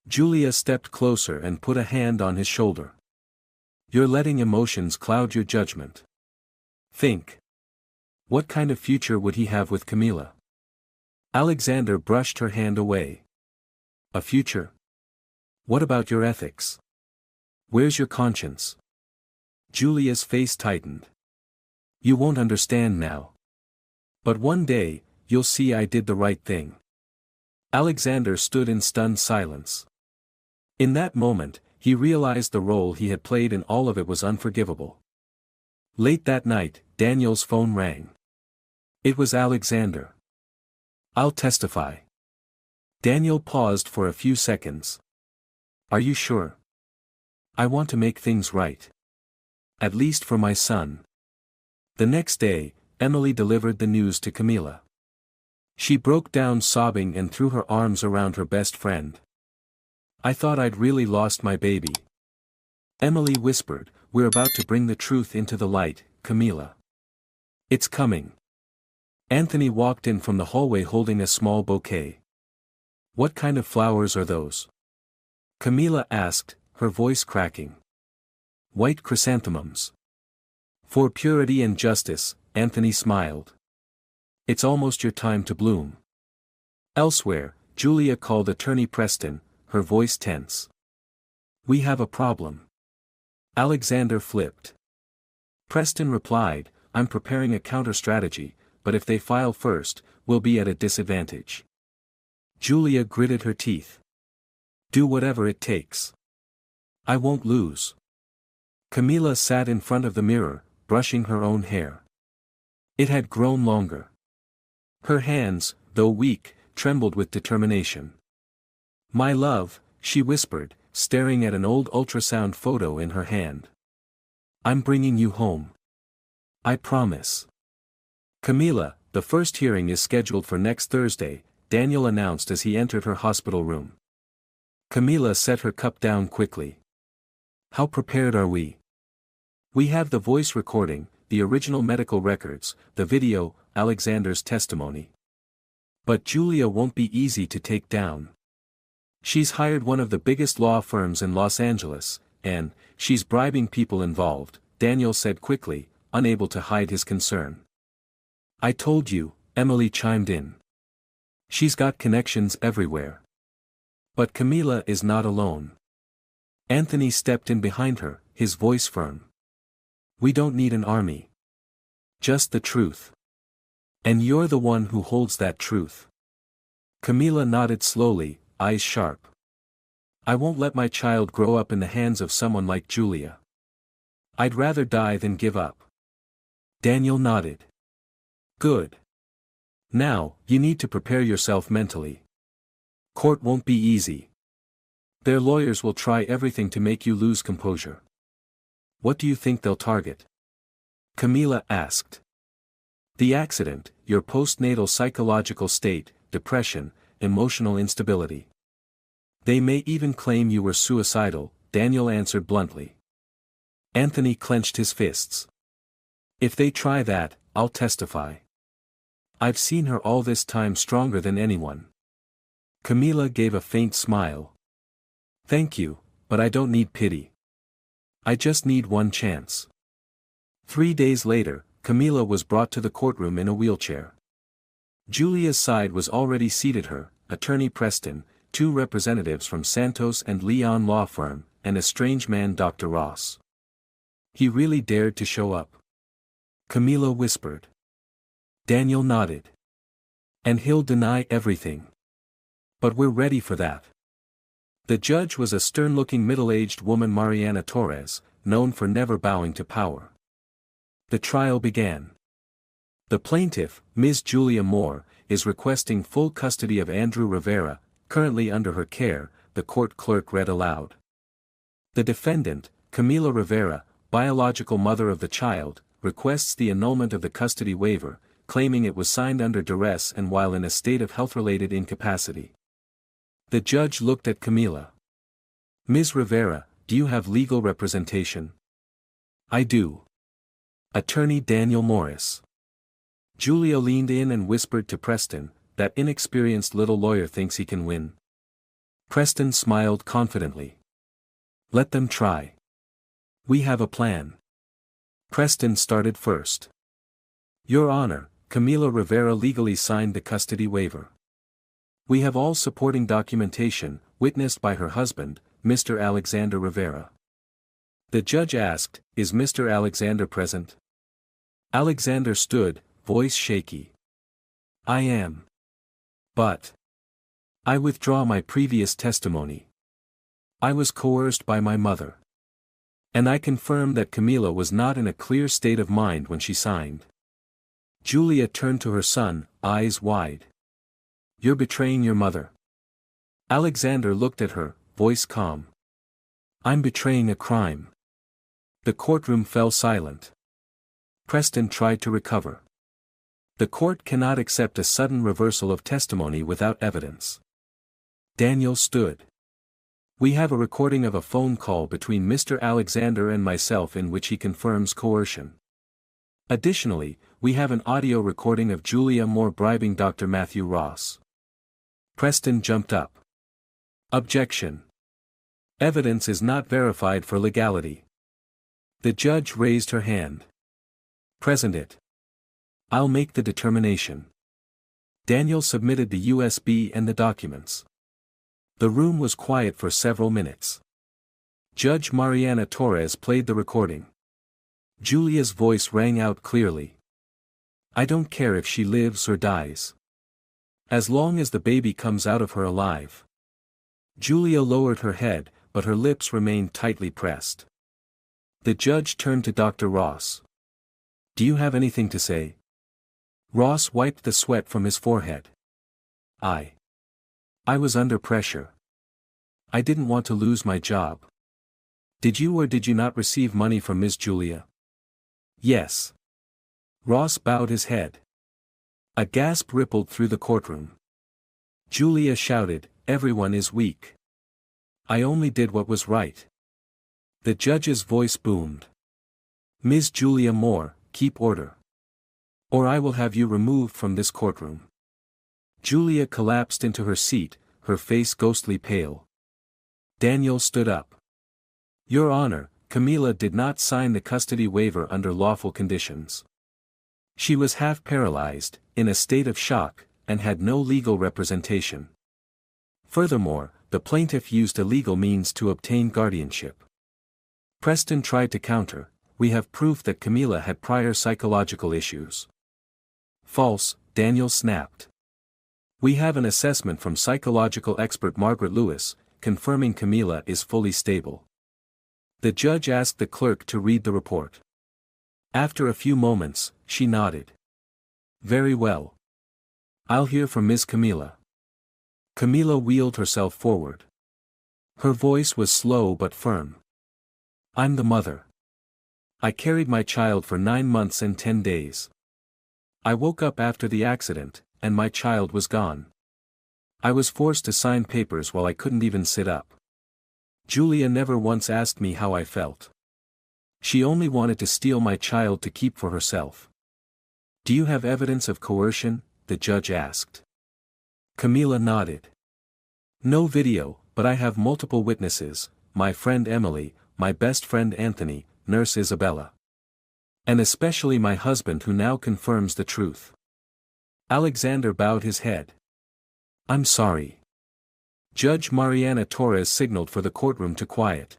Julia stepped closer and put a hand on his shoulder. You're letting emotions cloud your judgment. Think. What kind of future would he have with Camila? Alexander brushed her hand away. A future? What about your ethics? Where's your conscience? Julia's face tightened. You won't understand now. But one day, you'll see I did the right thing. Alexander stood in stunned silence. In that moment, he realized the role he had played in all of it was unforgivable. Late that night, Daniel's phone rang. It was Alexander. I'll testify. Daniel paused for a few seconds. Are you sure? I want to make things right. At least for my son. The next day, Emily delivered the news to Camila. She broke down sobbing and threw her arms around her best friend. I thought I'd really lost my baby. Emily whispered, we're about to bring the truth into the light, Camila. It's coming. Anthony walked in from the hallway holding a small bouquet. What kind of flowers are those? Camila asked, her voice cracking. White chrysanthemums. For purity and justice, Anthony smiled. It's almost your time to bloom. Elsewhere, Julia called Attorney Preston, her voice tense. We have a problem. Alexander flipped. Preston replied, I'm preparing a counter-strategy, but if they file first, we'll be at a disadvantage. Julia gritted her teeth. Do whatever it takes. I won't lose. Camila sat in front of the mirror, brushing her own hair. It had grown longer. Her hands, though weak, trembled with determination. My love, she whispered, staring at an old ultrasound photo in her hand. I'm bringing you home. I promise. Camila, The first hearing is scheduled for next Thursday, Daniel announced as he entered her hospital room. Camila set her cup down quickly. How prepared are we? We have the voice recording, the original medical records, the video, Alexander's testimony. But Julia won't be easy to take down. She's hired one of the biggest law firms in Los Angeles, and she's bribing people involved, Daniel said quickly, unable to hide his concern. I told you, Emily chimed in. She's got connections everywhere. But Camila is not alone. Anthony stepped in behind her, his voice firm. We don't need an army. Just the truth. And you're the one who holds that truth. Camila nodded slowly, eyes sharp. I won't let my child grow up in the hands of someone like Julia. I'd rather die than give up. Daniel nodded. Good. Now, you need to prepare yourself mentally. Court won't be easy. Their lawyers will try everything to make you lose composure. What do you think they'll target? Camila asked. The accident, your postnatal psychological state, depression, emotional instability. They may even claim you were suicidal, Daniel answered bluntly. Anthony clenched his fists. If they try that, I'll testify. I've seen her all this time stronger than anyone. Camila gave a faint smile. Thank you, but I don't need pity. I just need one chance. 3 days later, Camila was brought to the courtroom in a wheelchair. Julia's side was already seated her, Attorney Preston, 2 representatives from Santos and Leon law firm, and a strange man Dr. Ross. He really dared to show up. Camila whispered. Daniel nodded. And he'll deny everything. But we're ready for that. The judge was a stern-looking middle-aged woman, Mariana Torres, known for never bowing to power. The trial began. The plaintiff, Ms. Julia Moore, is requesting full custody of Andrew Rivera, currently under her care, the court clerk read aloud. The defendant, Camila Rivera, biological mother of the child, requests the annulment of the custody waiver, claiming it was signed under duress and while in a state of health-related incapacity. The judge looked at Camila. Ms. Rivera, do you have legal representation? I do. Attorney Daniel Morris. Julia leaned in and whispered to Preston, that inexperienced little lawyer thinks he can win. Preston smiled confidently. Let them try. We have a plan. Preston started first. Your Honor, Camila Rivera legally signed the custody waiver. We have all supporting documentation, witnessed by her husband, Mr. Alexander Rivera. The judge asked, is Mr. Alexander present? Alexander stood, voice shaky. I am. But. I withdraw my previous testimony. I was coerced by my mother. And I confirm that Camila was not in a clear state of mind when she signed. Julia turned to her son, eyes wide. You're betraying your mother. Alexander looked at her, voice calm. I'm betraying a crime. The courtroom fell silent. Preston tried to recover. The court cannot accept a sudden reversal of testimony without evidence. Daniel stood. We have a recording of a phone call between Mr. Alexander and myself in which he confirms coercion. Additionally, we have an audio recording of Julia Moore bribing Dr. Matthew Ross. Preston jumped up. Objection. Evidence is not verified for legality. The judge raised her hand. Present it. I'll make the determination. Daniel submitted the USB and the documents. The room was quiet for several minutes. Judge Mariana Torres played the recording. Julia's voice rang out clearly. I don't care if she lives or dies. As long as the baby comes out of her alive. Julia lowered her head, but her lips remained tightly pressed. The judge turned to Dr. Ross. Do you have anything to say? Ross wiped the sweat from his forehead. I was under pressure. I didn't want to lose my job. Did you or did you not receive money from Ms. Julia? Yes. Ross bowed his head. A gasp rippled through the courtroom. Julia shouted, "Everyone is weak. I only did what was right." The judge's voice boomed. "Ms. Julia Moore, keep order. Or I will have you removed from this courtroom." Julia collapsed into her seat, her face ghostly pale. Daniel stood up. "Your Honor, Camila did not sign the custody waiver under lawful conditions. She was half paralyzed, in a state of shock, and had no legal representation. Furthermore, the plaintiff used illegal means to obtain guardianship." Preston tried to counter, "We have proof that Camila had prior psychological issues." "False," Daniel snapped. "We have an assessment from psychological expert Margaret Lewis, confirming Camila is fully stable." The judge asked the clerk to read the report. After a few moments, she nodded. "Very well. I'll hear from Ms. Camila." Camila wheeled herself forward. Her voice was slow but firm. "I'm the mother. I carried my child for 9 months and 10 days. I woke up after the accident, and my child was gone. I was forced to sign papers while I couldn't even sit up. Julia never once asked me how I felt. She only wanted to steal my child to keep for herself." "Do you have evidence of coercion?" the judge asked. Camila nodded. "No video, but I have multiple witnesses, my friend Emily, my best friend Anthony, Nurse Isabella. And especially my husband who now confirms the truth." Alexander bowed his head. "I'm sorry." Judge Mariana Torres signaled for the courtroom to quiet.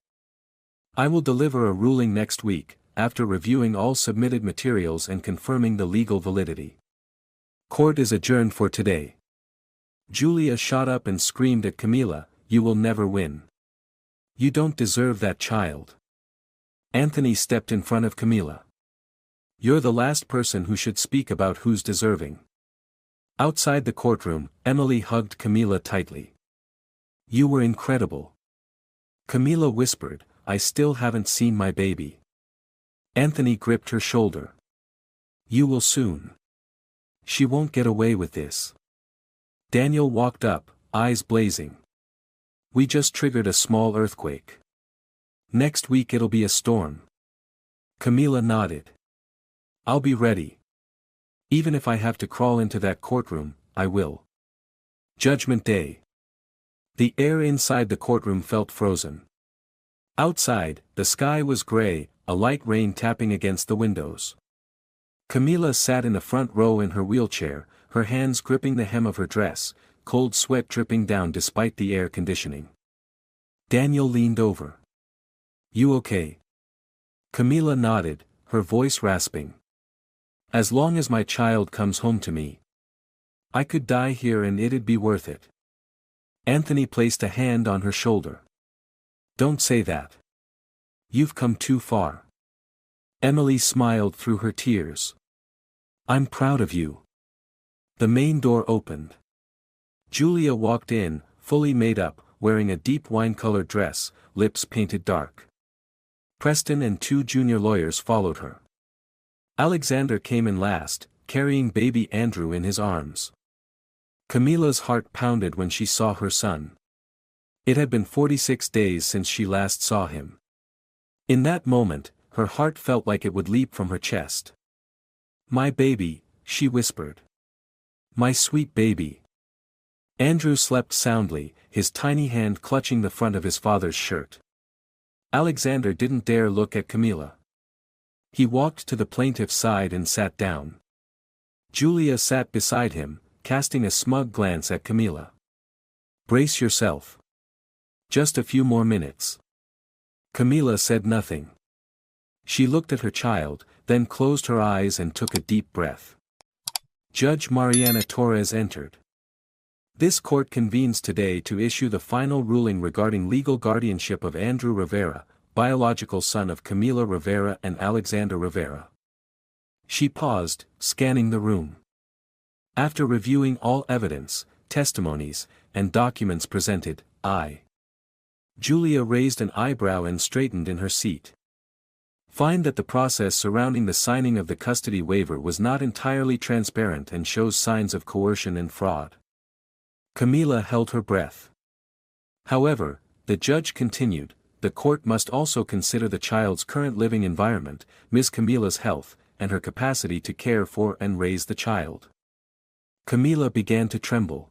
"I will deliver a ruling next week, after reviewing all submitted materials and confirming the legal validity. Court is adjourned for today." Julia shot up and screamed at Camila, "You will never win. You don't deserve that child." Anthony stepped in front of Camila. "You're the last person who should speak about who's deserving." Outside the courtroom, Emily hugged Camila tightly. "You were incredible." Camila whispered, "I still haven't seen my baby." Anthony gripped her shoulder. "You will soon. She won't get away with this." Daniel walked up, eyes blazing. "We just triggered a small earthquake. Next week it'll be a storm." Camila nodded. "I'll be ready. Even if I have to crawl into that courtroom, I will." Judgment Day. The air inside the courtroom felt frozen. Outside, the sky was gray, a light rain tapping against the windows. Camila sat in the front row in her wheelchair, her hands gripping the hem of her dress, cold sweat dripping down despite the air conditioning. Daniel leaned over. "You okay?" Camila nodded, her voice rasping. "As long as my child comes home to me. I could die here and it'd be worth it." Anthony placed a hand on her shoulder. "Don't say that. You've come too far." Emily smiled through her tears. "I'm proud of you." The main door opened. Julia walked in, fully made up, wearing a deep wine-colored dress, lips painted dark. Preston and 2 junior lawyers followed her. Alexander came in last, carrying baby Andrew in his arms. Camila's heart pounded when she saw her son. It had been 46 days since she last saw him. In that moment, her heart felt like it would leap from her chest. "My baby," she whispered. "My sweet baby." Andrew slept soundly, his tiny hand clutching the front of his father's shirt. Alexander didn't dare look at Camila. He walked to the plaintiff's side and sat down. Julia sat beside him, casting a smug glance at Camila. "Brace yourself. Just a few more minutes." Camila said nothing. She looked at her child, then closed her eyes and took a deep breath. Judge Mariana Torres entered. This court convenes today to issue the final ruling regarding legal guardianship of Andrew Rivera, biological son of Camila Rivera and Alexander Rivera. She paused, scanning the room. After reviewing all evidence, testimonies, and documents presented, Julia raised an eyebrow and straightened in her seat. Find that the process surrounding the signing of the custody waiver was not entirely transparent and shows signs of coercion and fraud. Camila held her breath. However, the judge continued, the court must also consider the child's current living environment, Ms. Camila's health, and her capacity to care for and raise the child. Camila began to tremble.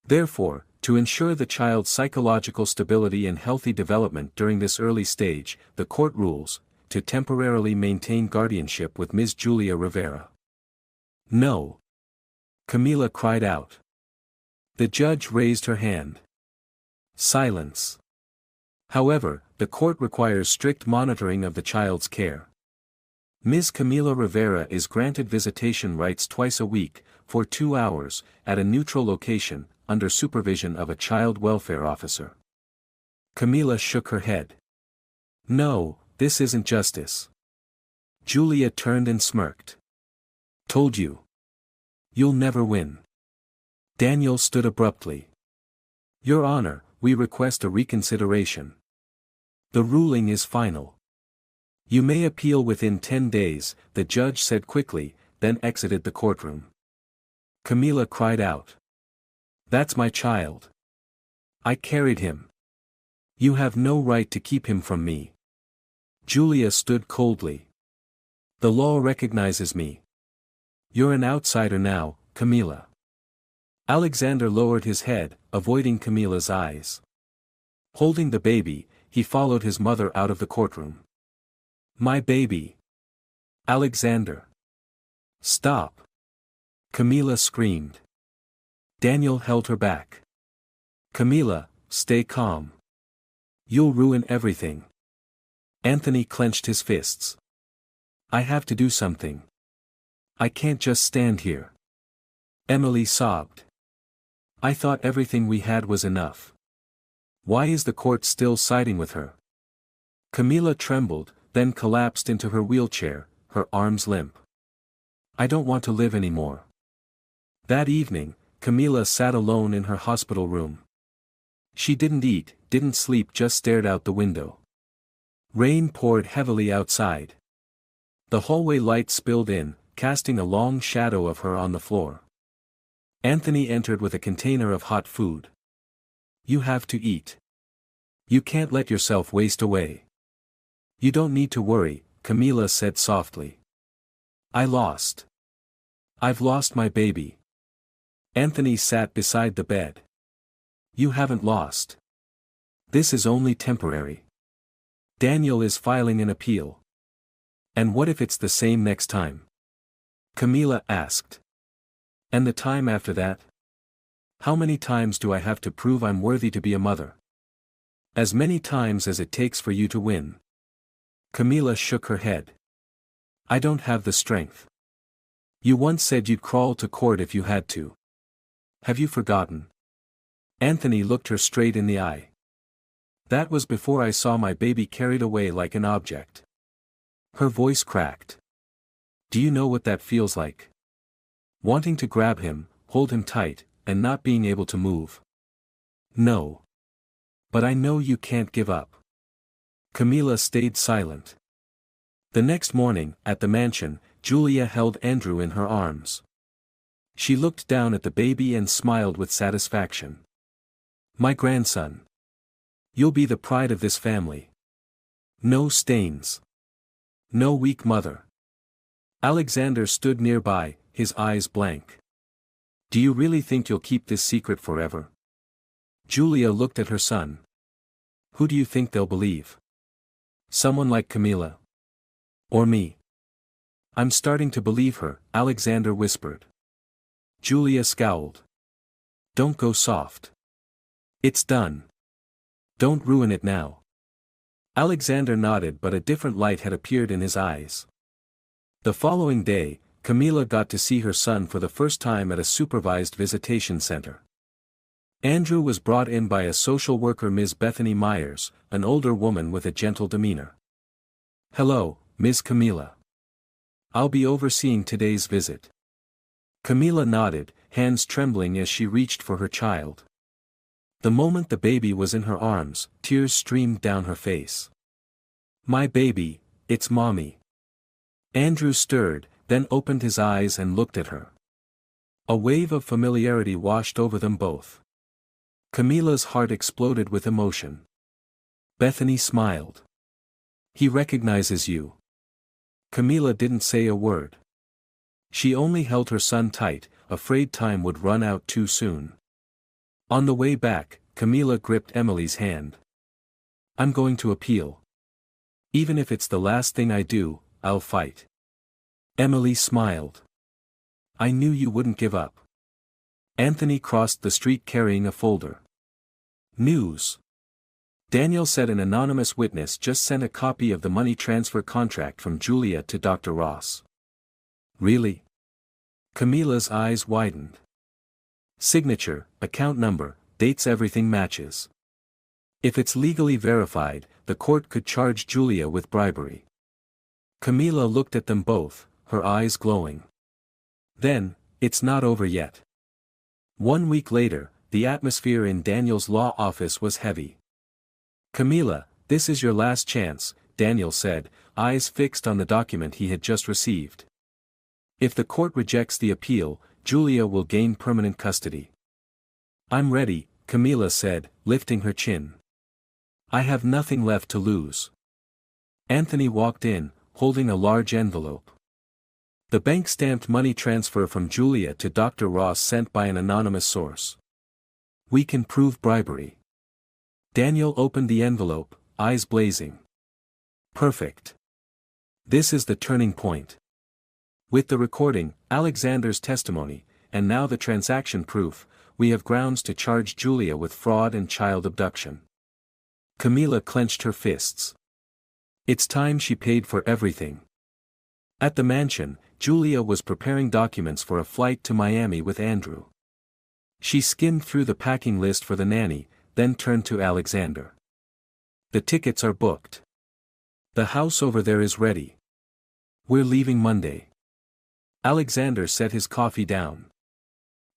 Therefore, to ensure the child's psychological stability and healthy development during this early stage, the court rules, to temporarily maintain guardianship with Ms. Julia Rivera. No! Camila cried out. The judge raised her hand. Silence. However, the court requires strict monitoring of the child's care. Ms. Camila Rivera is granted visitation rights twice a week, for 2 hours, at a neutral location, under supervision of a child welfare officer. Camila shook her head. No, this isn't justice. Julia turned and smirked. Told you. You'll never win. Daniel stood abruptly. Your Honor, we request a reconsideration. The ruling is final. You may appeal within 10 days, the judge said quickly, then exited the courtroom. Camila cried out. That's my child. I carried him. You have no right to keep him from me. Julia stood coldly. The law recognizes me. You're an outsider now, Camila. Alexander lowered his head, avoiding Camila's eyes. Holding the baby, he followed his mother out of the courtroom. My baby. Alexander. Stop. Camila screamed. Daniel held her back. Camila, stay calm. You'll ruin everything. Anthony clenched his fists. I have to do something. I can't just stand here. Emily sobbed. I thought everything we had was enough. Why is the court still siding with her? Camila trembled, then collapsed into her wheelchair, her arms limp. I don't want to live anymore. That evening, Camila sat alone in her hospital room. She didn't eat, didn't sleep, just stared out the window. Rain poured heavily outside. The hallway light spilled in, casting a long shadow of her on the floor. Anthony entered with a container of hot food. You have to eat. You can't let yourself waste away. You don't need to worry, Camila said softly. I've lost my baby. Anthony sat beside the bed. You haven't lost. This is only temporary. Daniel is filing an appeal. And what if it's the same next time? Camila asked. And the time after that? How many times do I have to prove I'm worthy to be a mother? As many times as it takes for you to win. Camila shook her head. I don't have the strength. You once said you'd crawl to court if you had to. Have you forgotten? Anthony looked her straight in the eye. That was before I saw my baby carried away like an object. Her voice cracked. Do you know what that feels like? Wanting to grab him, hold him tight, and not being able to move. No. But I know you can't give up. Camila stayed silent. The next morning, at the mansion, Julia held Andrew in her arms. She looked down at the baby and smiled with satisfaction. My grandson. You'll be the pride of this family. No stains. No weak mother. Alexander stood nearby, his eyes blank. Do you really think you'll keep this secret forever? Julia looked at her son. Who do you think they'll believe? Someone like Camila? Or me? I'm starting to believe her, Alexander whispered. Julia scowled. Don't go soft. It's done. Don't ruin it now. Alexander nodded, but a different light had appeared in his eyes. The following day, Camila got to see her son for the first time at a supervised visitation center. Andrew was brought in by a social worker, Ms. Bethany Myers, an older woman with a gentle demeanor. Hello, Ms. Camila. I'll be overseeing today's visit. Camila nodded, hands trembling as she reached for her child. The moment the baby was in her arms, tears streamed down her face. My baby, It's Mommy. Andrew stirred, then opened his eyes and looked at her. A wave of familiarity washed over them both. Camila's heart exploded with emotion. Bethany smiled. He recognizes you. Camila didn't say a word. She only held her son tight, afraid time would run out too soon. On the way back, Camila gripped Emily's hand. I'm going to appeal. Even if it's the last thing I do, I'll fight. Emily smiled. I knew you wouldn't give up. Anthony crossed the street carrying a folder. News. Daniel said an anonymous witness just sent a copy of the money transfer contract from Julia to Dr. Ross. Really? Camila's eyes widened. Signature, account number, dates, everything matches. If it's legally verified, the court could charge Julia with bribery. Camila looked at them both, her eyes glowing. Then, it's not over yet. 1 week later, the atmosphere in Daniel's law office was heavy. Camila, this is your last chance, Daniel said, eyes fixed on the document he had just received. If the court rejects the appeal, Julia will gain permanent custody. I'm ready, Camila said, lifting her chin. I have nothing left to lose. Anthony walked in, holding a large envelope. The bank-stamped money transfer from Julia to Dr. Ross sent by an anonymous source. We can prove bribery. Daniel opened the envelope, eyes blazing. Perfect. This is the turning point. With the recording, Alexander's testimony, and now the transaction proof, we have grounds to charge Julia with fraud and child abduction. Camila clenched her fists. It's time she paid for everything. At the mansion, Julia was preparing documents for a flight to Miami with Andrew. She skimmed through the packing list for the nanny, then turned to Alexander. The tickets are booked. The house over there is ready. We're leaving Monday. Alexander set his coffee down.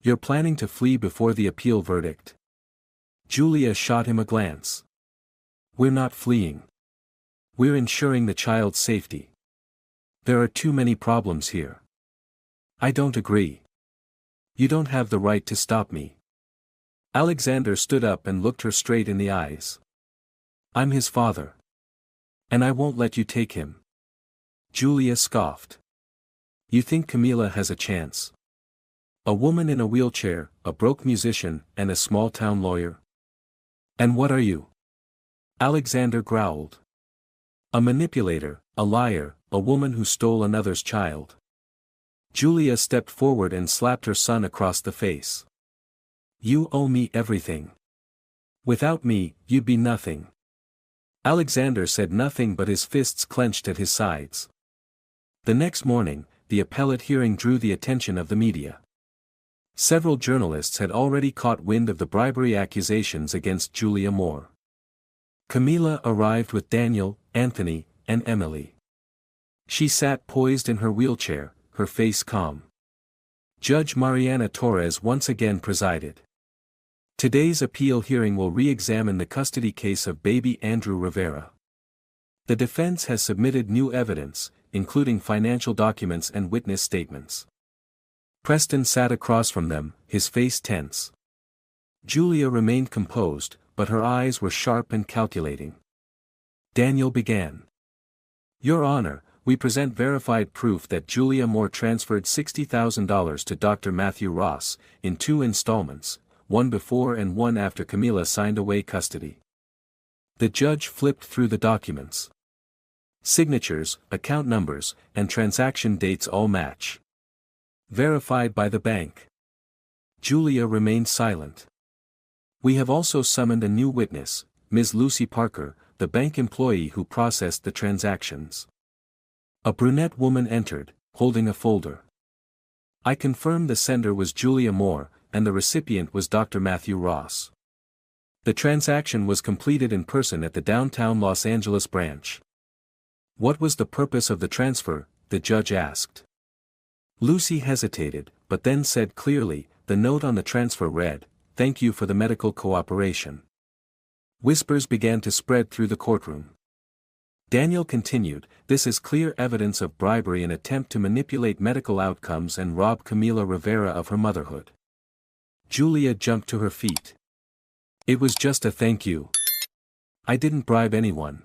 You're planning to flee before the appeal verdict? Julia shot him a glance. We're not fleeing. We're ensuring the child's safety. There are too many problems here. I don't agree. You don't have the right to stop me. Alexander stood up and looked her straight in the eyes. I'm his father. And I won't let you take him. Julia scoffed. You think Camila has a chance? A woman in a wheelchair, a broke musician, and a small-town lawyer? And what are you? Alexander growled. A manipulator, a liar, a woman who stole another's child. Julia stepped forward and slapped her son across the face. You owe me everything. Without me, you'd be nothing. Alexander said nothing but his fists clenched at his sides. The next morning, the appellate hearing drew the attention of the media. Several journalists had already caught wind of the bribery accusations against Julia Moore. Camila arrived with Daniel, Anthony, and Emily. She sat poised in her wheelchair, her face calm. Judge Mariana Torres once again presided. Today's appeal hearing will re-examine the custody case of baby Andrew Rivera. The defense has submitted new evidence, including financial documents and witness statements. Preston sat across from them, his face tense. Julia remained composed, but her eyes were sharp and calculating. Daniel began. Your Honor, we present verified proof that Julia Moore transferred $60,000 to Dr. Matthew Ross, in 2 installments, one before and one after Camila signed away custody. The judge flipped through the documents. Signatures, account numbers, and transaction dates all match. Verified by the bank. Julia remained silent. We have also summoned a new witness, Ms. Lucy Parker, the bank employee who processed the transactions. A brunette woman entered, holding a folder. I confirm the sender was Julia Moore, and the recipient was Dr. Matthew Ross. The transaction was completed in person at the downtown Los Angeles branch. What was the purpose of the transfer? The judge asked. Lucy hesitated, but then said clearly, the note on the transfer read, "Thank you for the medical cooperation." Whispers began to spread through the courtroom. Daniel continued, this is clear evidence of bribery and attempt to manipulate medical outcomes and rob Camila Rivera of her motherhood. Julia jumped to her feet. It was just a thank you. I didn't bribe anyone.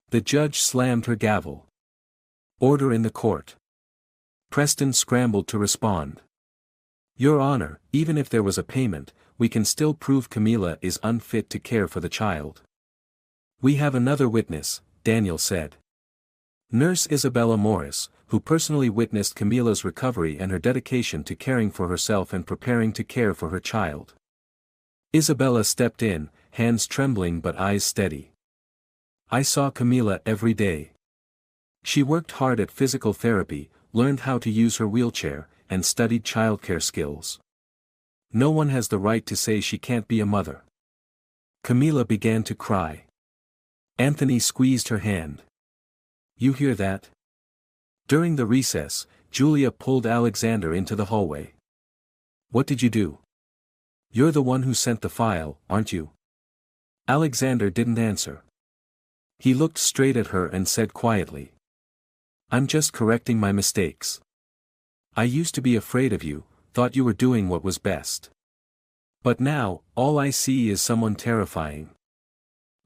The judge slammed her gavel. Order in the court. Preston scrambled to respond. Your Honor, even if there was a payment, we can still prove Camila is unfit to care for the child. We have another witness, Daniel said. Nurse Isabella Morris, who personally witnessed Camila's recovery and her dedication to caring for herself and preparing to care for her child. Isabella stepped in, hands trembling but eyes steady. I saw Camila every day. She worked hard at physical therapy, learned how to use her wheelchair, and studied childcare skills. No one has the right to say she can't be a mother. Camila began to cry. Anthony squeezed her hand. You hear that? During the recess, Julia pulled Alexander into the hallway. What did you do? You're the one who sent the file, aren't you? Alexander didn't answer. He looked straight at her and said quietly. I'm just correcting my mistakes. I used to be afraid of you, thought you were doing what was best. But now, all I see is someone terrifying.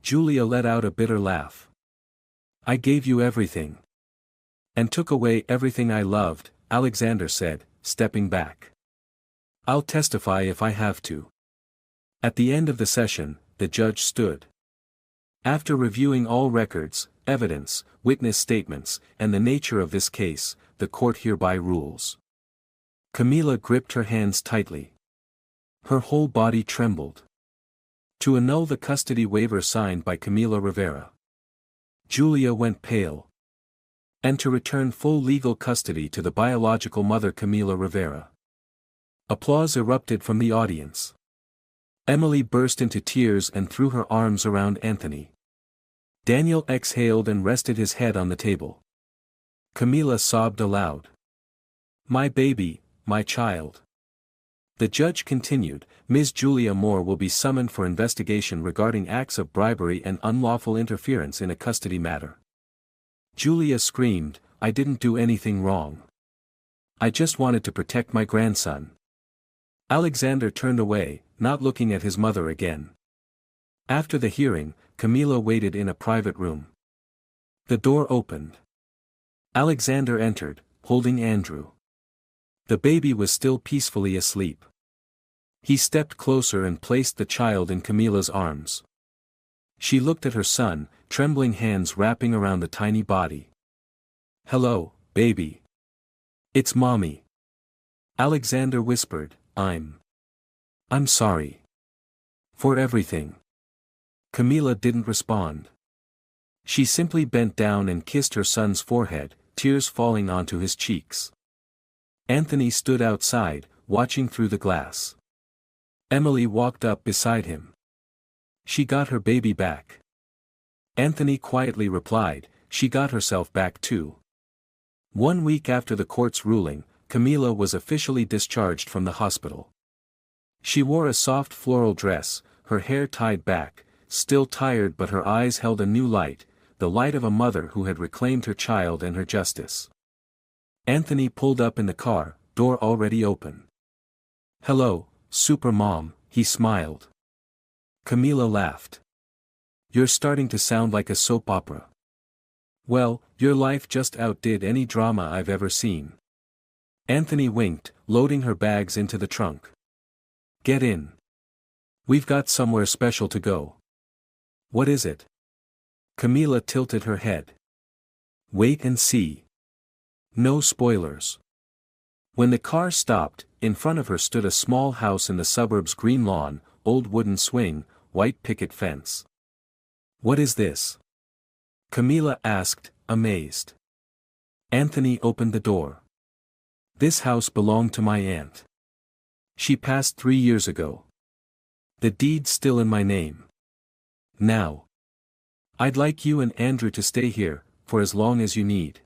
Julia let out a bitter laugh. I gave you everything. And took away everything I loved, Alexander said, stepping back. I'll testify if I have to. At the end of the session, the judge stood. After reviewing all records, evidence, witness statements, and the nature of this case, the court hereby rules. Camila gripped her hands tightly. Her whole body trembled. To annul the custody waiver signed by Camila Rivera. Julia went pale. And to return full legal custody to the biological mother Camila Rivera. Applause erupted from the audience. Emily burst into tears and threw her arms around Anthony. Daniel exhaled and rested his head on the table. Camila sobbed aloud. My baby, my child. The judge continued, Ms. Julia Moore will be summoned for investigation regarding acts of bribery and unlawful interference in a custody matter. Julia screamed, I didn't do anything wrong. I just wanted to protect my grandson. Alexander turned away, not looking at his mother again. After the hearing, Camila waited in a private room. The door opened. Alexander entered, holding Andrew. The baby was still peacefully asleep. He stepped closer and placed the child in Camila's arms. She looked at her son, trembling hands wrapping around the tiny body. Hello, baby. It's mommy. Alexander whispered, I'm sorry. For everything. Camila didn't respond. She simply bent down and kissed her son's forehead, tears falling onto his cheeks. Anthony stood outside, watching through the glass. Emily walked up beside him. She got her baby back. Anthony quietly replied, she got herself back too. 1 week after the court's ruling, Camila was officially discharged from the hospital. She wore a soft floral dress, her hair tied back, still tired but her eyes held a new light, the light of a mother who had reclaimed her child and her justice. Anthony pulled up in the car, door already open. Hello, Super Mom, he smiled. Camila laughed. You're starting to sound like a soap opera. Well, your life just outdid any drama I've ever seen. Anthony winked, loading her bags into the trunk. Get in. We've got somewhere special to go. What is it? Camila tilted her head. Wait and see. No spoilers. When the car stopped, in front of her stood a small house in the suburbs, green lawn, old wooden swing, white picket fence. What is this? Camila asked, amazed. Anthony opened the door. This house belonged to my aunt. She passed 3 years ago. The deed's still in my name. Now. I'd like you and Andrew to stay here, for as long as you need.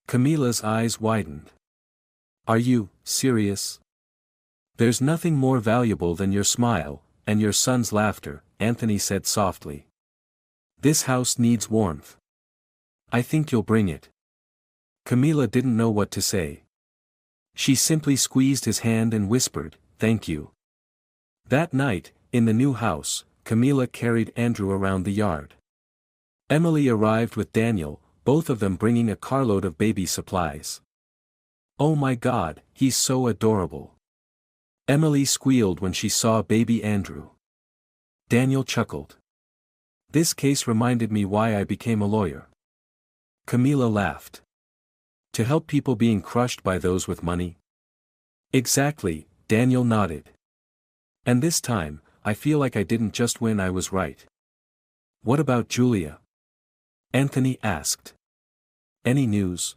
Camila's eyes widened. Are you serious? There's nothing more valuable than your smile, and your son's laughter, Anthony said softly. This house needs warmth. I think you'll bring it. Camila didn't know what to say. She simply squeezed his hand and whispered, "Thank you." That night, in the new house, Camila carried Andrew around the yard. Emily arrived with Daniel, both of them bringing a carload of baby supplies. "Oh my God, he's so adorable." Emily squealed when she saw baby Andrew. Daniel chuckled. "This case reminded me why I became a lawyer." Camila laughed. "To help people being crushed by those with money?" "Exactly," Daniel nodded. "And this time, I feel like I didn't just win, I was right." "What about Julia?" Anthony asked. "Any news?"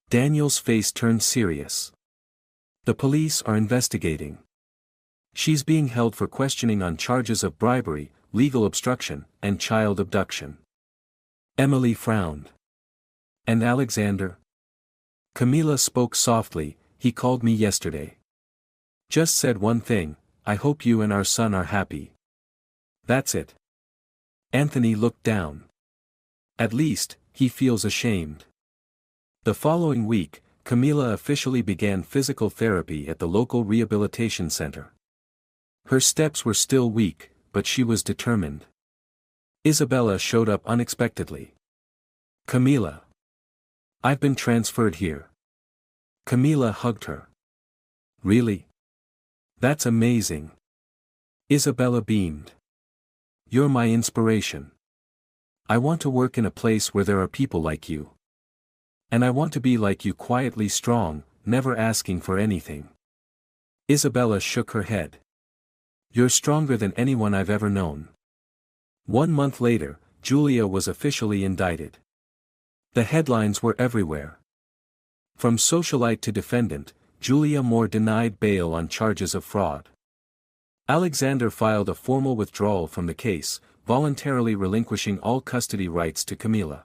Daniel's face turned serious. "The police are investigating. She's being held for questioning on charges of bribery, legal obstruction, and child abduction." Emily frowned. "And Alexander?" Camila spoke softly, "He called me yesterday. Just said one thing, I hope you and our son are happy. That's it." Anthony looked down. "At least, he feels ashamed." The following week, Camila officially began physical therapy at the local rehabilitation center. Her steps were still weak, but she was determined. Isabella showed up unexpectedly. "Camila. I've been transferred here." Camila hugged her. "Really? That's amazing." Isabella beamed. "You're my inspiration. I want to work in a place where there are people like you. And I want to be like you, quietly strong, never asking for anything." Isabella shook her head. "You're stronger than anyone I've ever known." 1 month later, Julia was officially indicted. The headlines were everywhere. From socialite to defendant, Julia Moore denied bail on charges of fraud. Alexander filed a formal withdrawal from the case, voluntarily relinquishing all custody rights to Camila.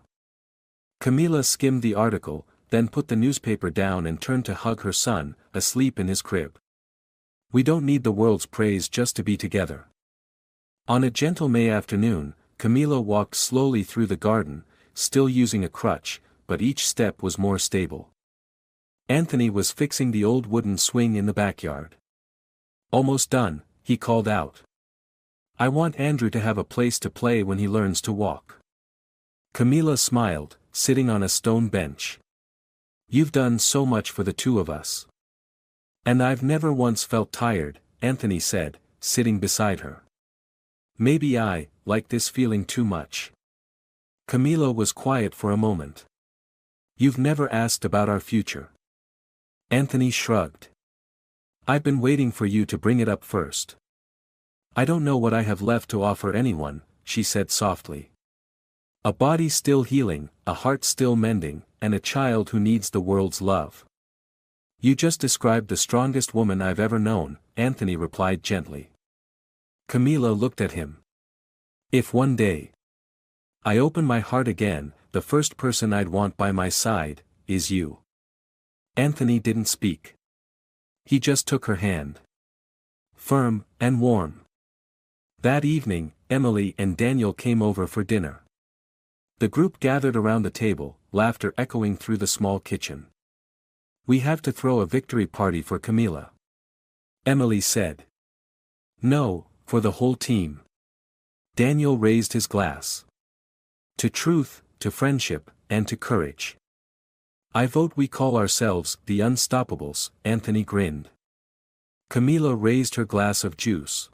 Camila skimmed the article, then put the newspaper down and turned to hug her son, asleep in his crib. "We don't need the world's praise just to be together." On a gentle May afternoon, Camila walked slowly through the garden, still using a crutch, but each step was more stable. Anthony was fixing the old wooden swing in the backyard. "Almost done," he called out. "I want Andrew to have a place to play when he learns to walk." Camila smiled, sitting on a stone bench. "You've done so much for the two of us." "And I've never once felt tired," Anthony said, sitting beside her. "Maybe I like this feeling too much." Camila was quiet for a moment. "You've never asked about our future." Anthony shrugged. "I've been waiting for you to bring it up first." "I don't know what I have left to offer anyone," she said softly. "A body still healing, a heart still mending, and a child who needs the world's love." "You just described the strongest woman I've ever known," Anthony replied gently. Camila looked at him. "If one day I open my heart again, the first person I'd want by my side is you." Anthony didn't speak. He just took her hand. Firm and warm. That evening, Emily and Daniel came over for dinner. The group gathered around the table, laughter echoing through the small kitchen. "We have to throw a victory party for Camila," Emily said. "No, for the whole team." Daniel raised his glass. "To truth, to friendship, and to courage." "I vote we call ourselves the Unstoppables," Anthony grinned. Camila raised her glass of juice.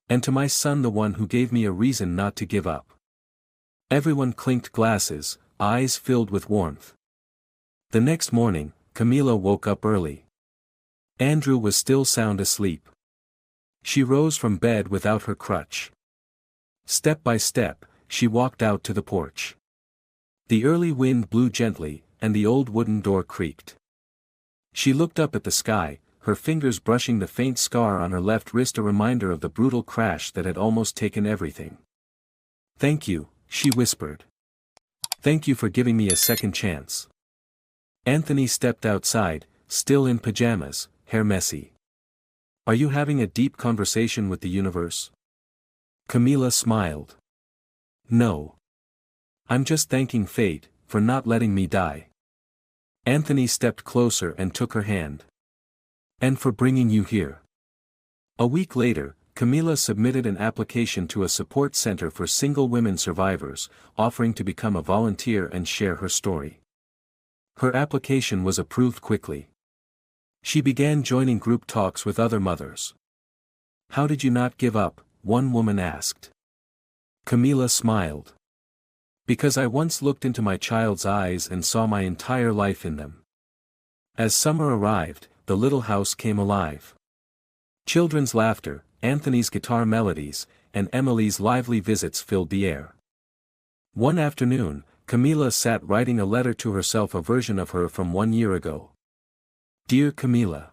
"And to my son, the one who gave me a reason not to give up." Everyone clinked glasses, eyes filled with warmth. The next morning, Camila woke up early. Andrew was still sound asleep. She rose from bed without her crutch. Step by step, she walked out to the porch. The early wind blew gently, and the old wooden door creaked. She looked up at the sky, her fingers brushing the faint scar on her left wrist, a reminder of the brutal crash that had almost taken everything. "Thank you," she whispered. "Thank you for giving me a second chance." Anthony stepped outside, still in pajamas, hair messy. "Are you having a deep conversation with the universe?" Camila smiled. "No. I'm just thanking fate, for not letting me die. Anthony stepped closer and took her hand. And for bringing you here. A week later, Camila submitted an application to a support center for single women survivors, offering to become a volunteer and share her story. Her application was approved quickly. She began joining group talks with other mothers. How did you not give up? One woman asked. Camila smiled. Because I once looked into my child's eyes and saw my entire life in them. As summer arrived, the little house came alive. Children's laughter, Anthony's guitar melodies, and Emily's lively visits filled the air. One afternoon, Camila sat writing a letter to herself, a version of her from 1 year ago. Dear Camila.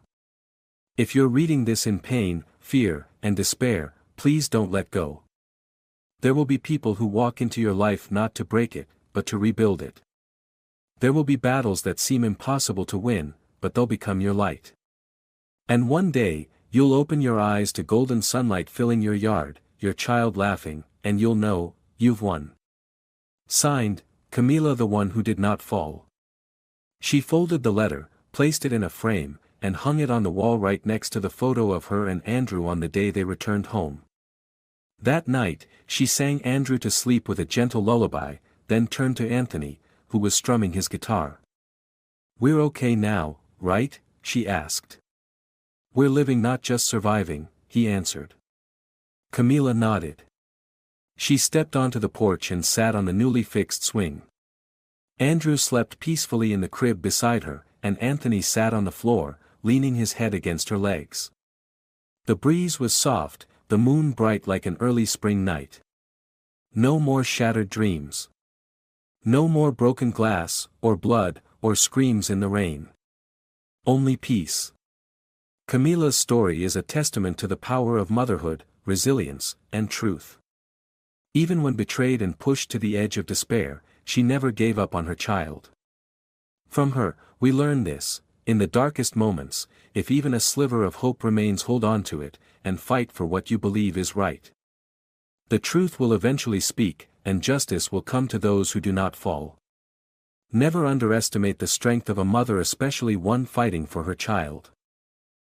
If you're reading this in pain, fear, and despair, please don't let go. There will be people who walk into your life not to break it, but to rebuild it. There will be battles that seem impossible to win, but they'll become your light. And one day, you'll open your eyes to golden sunlight filling your yard, your child laughing, and you'll know, you've won. Signed, Camila, the one who did not fall. She folded the letter, placed it in a frame, and hung it on the wall right next to the photo of her and Andrew on the day they returned home. That night, she sang Andrew to sleep with a gentle lullaby, then turned to Anthony, who was strumming his guitar. We're okay now, right? She asked. We're living, not just surviving, he answered. Camila nodded. She stepped onto the porch and sat on the newly fixed swing. Andrew slept peacefully in the crib beside her, and Anthony sat on the floor, leaning his head against her legs. The breeze was soft, the moon bright like an early spring night. No more shattered dreams. No more broken glass, or blood, or screams in the rain. Only peace. Camila's story is a testament to the power of motherhood, resilience, and truth. Even when betrayed and pushed to the edge of despair, she never gave up on her child. From her, we learn this: in the darkest moments, if even a sliver of hope remains, hold on to it, and fight for what you believe is right. The truth will eventually speak, and justice will come to those who do not fall. Never underestimate the strength of a mother, especially one fighting for her child.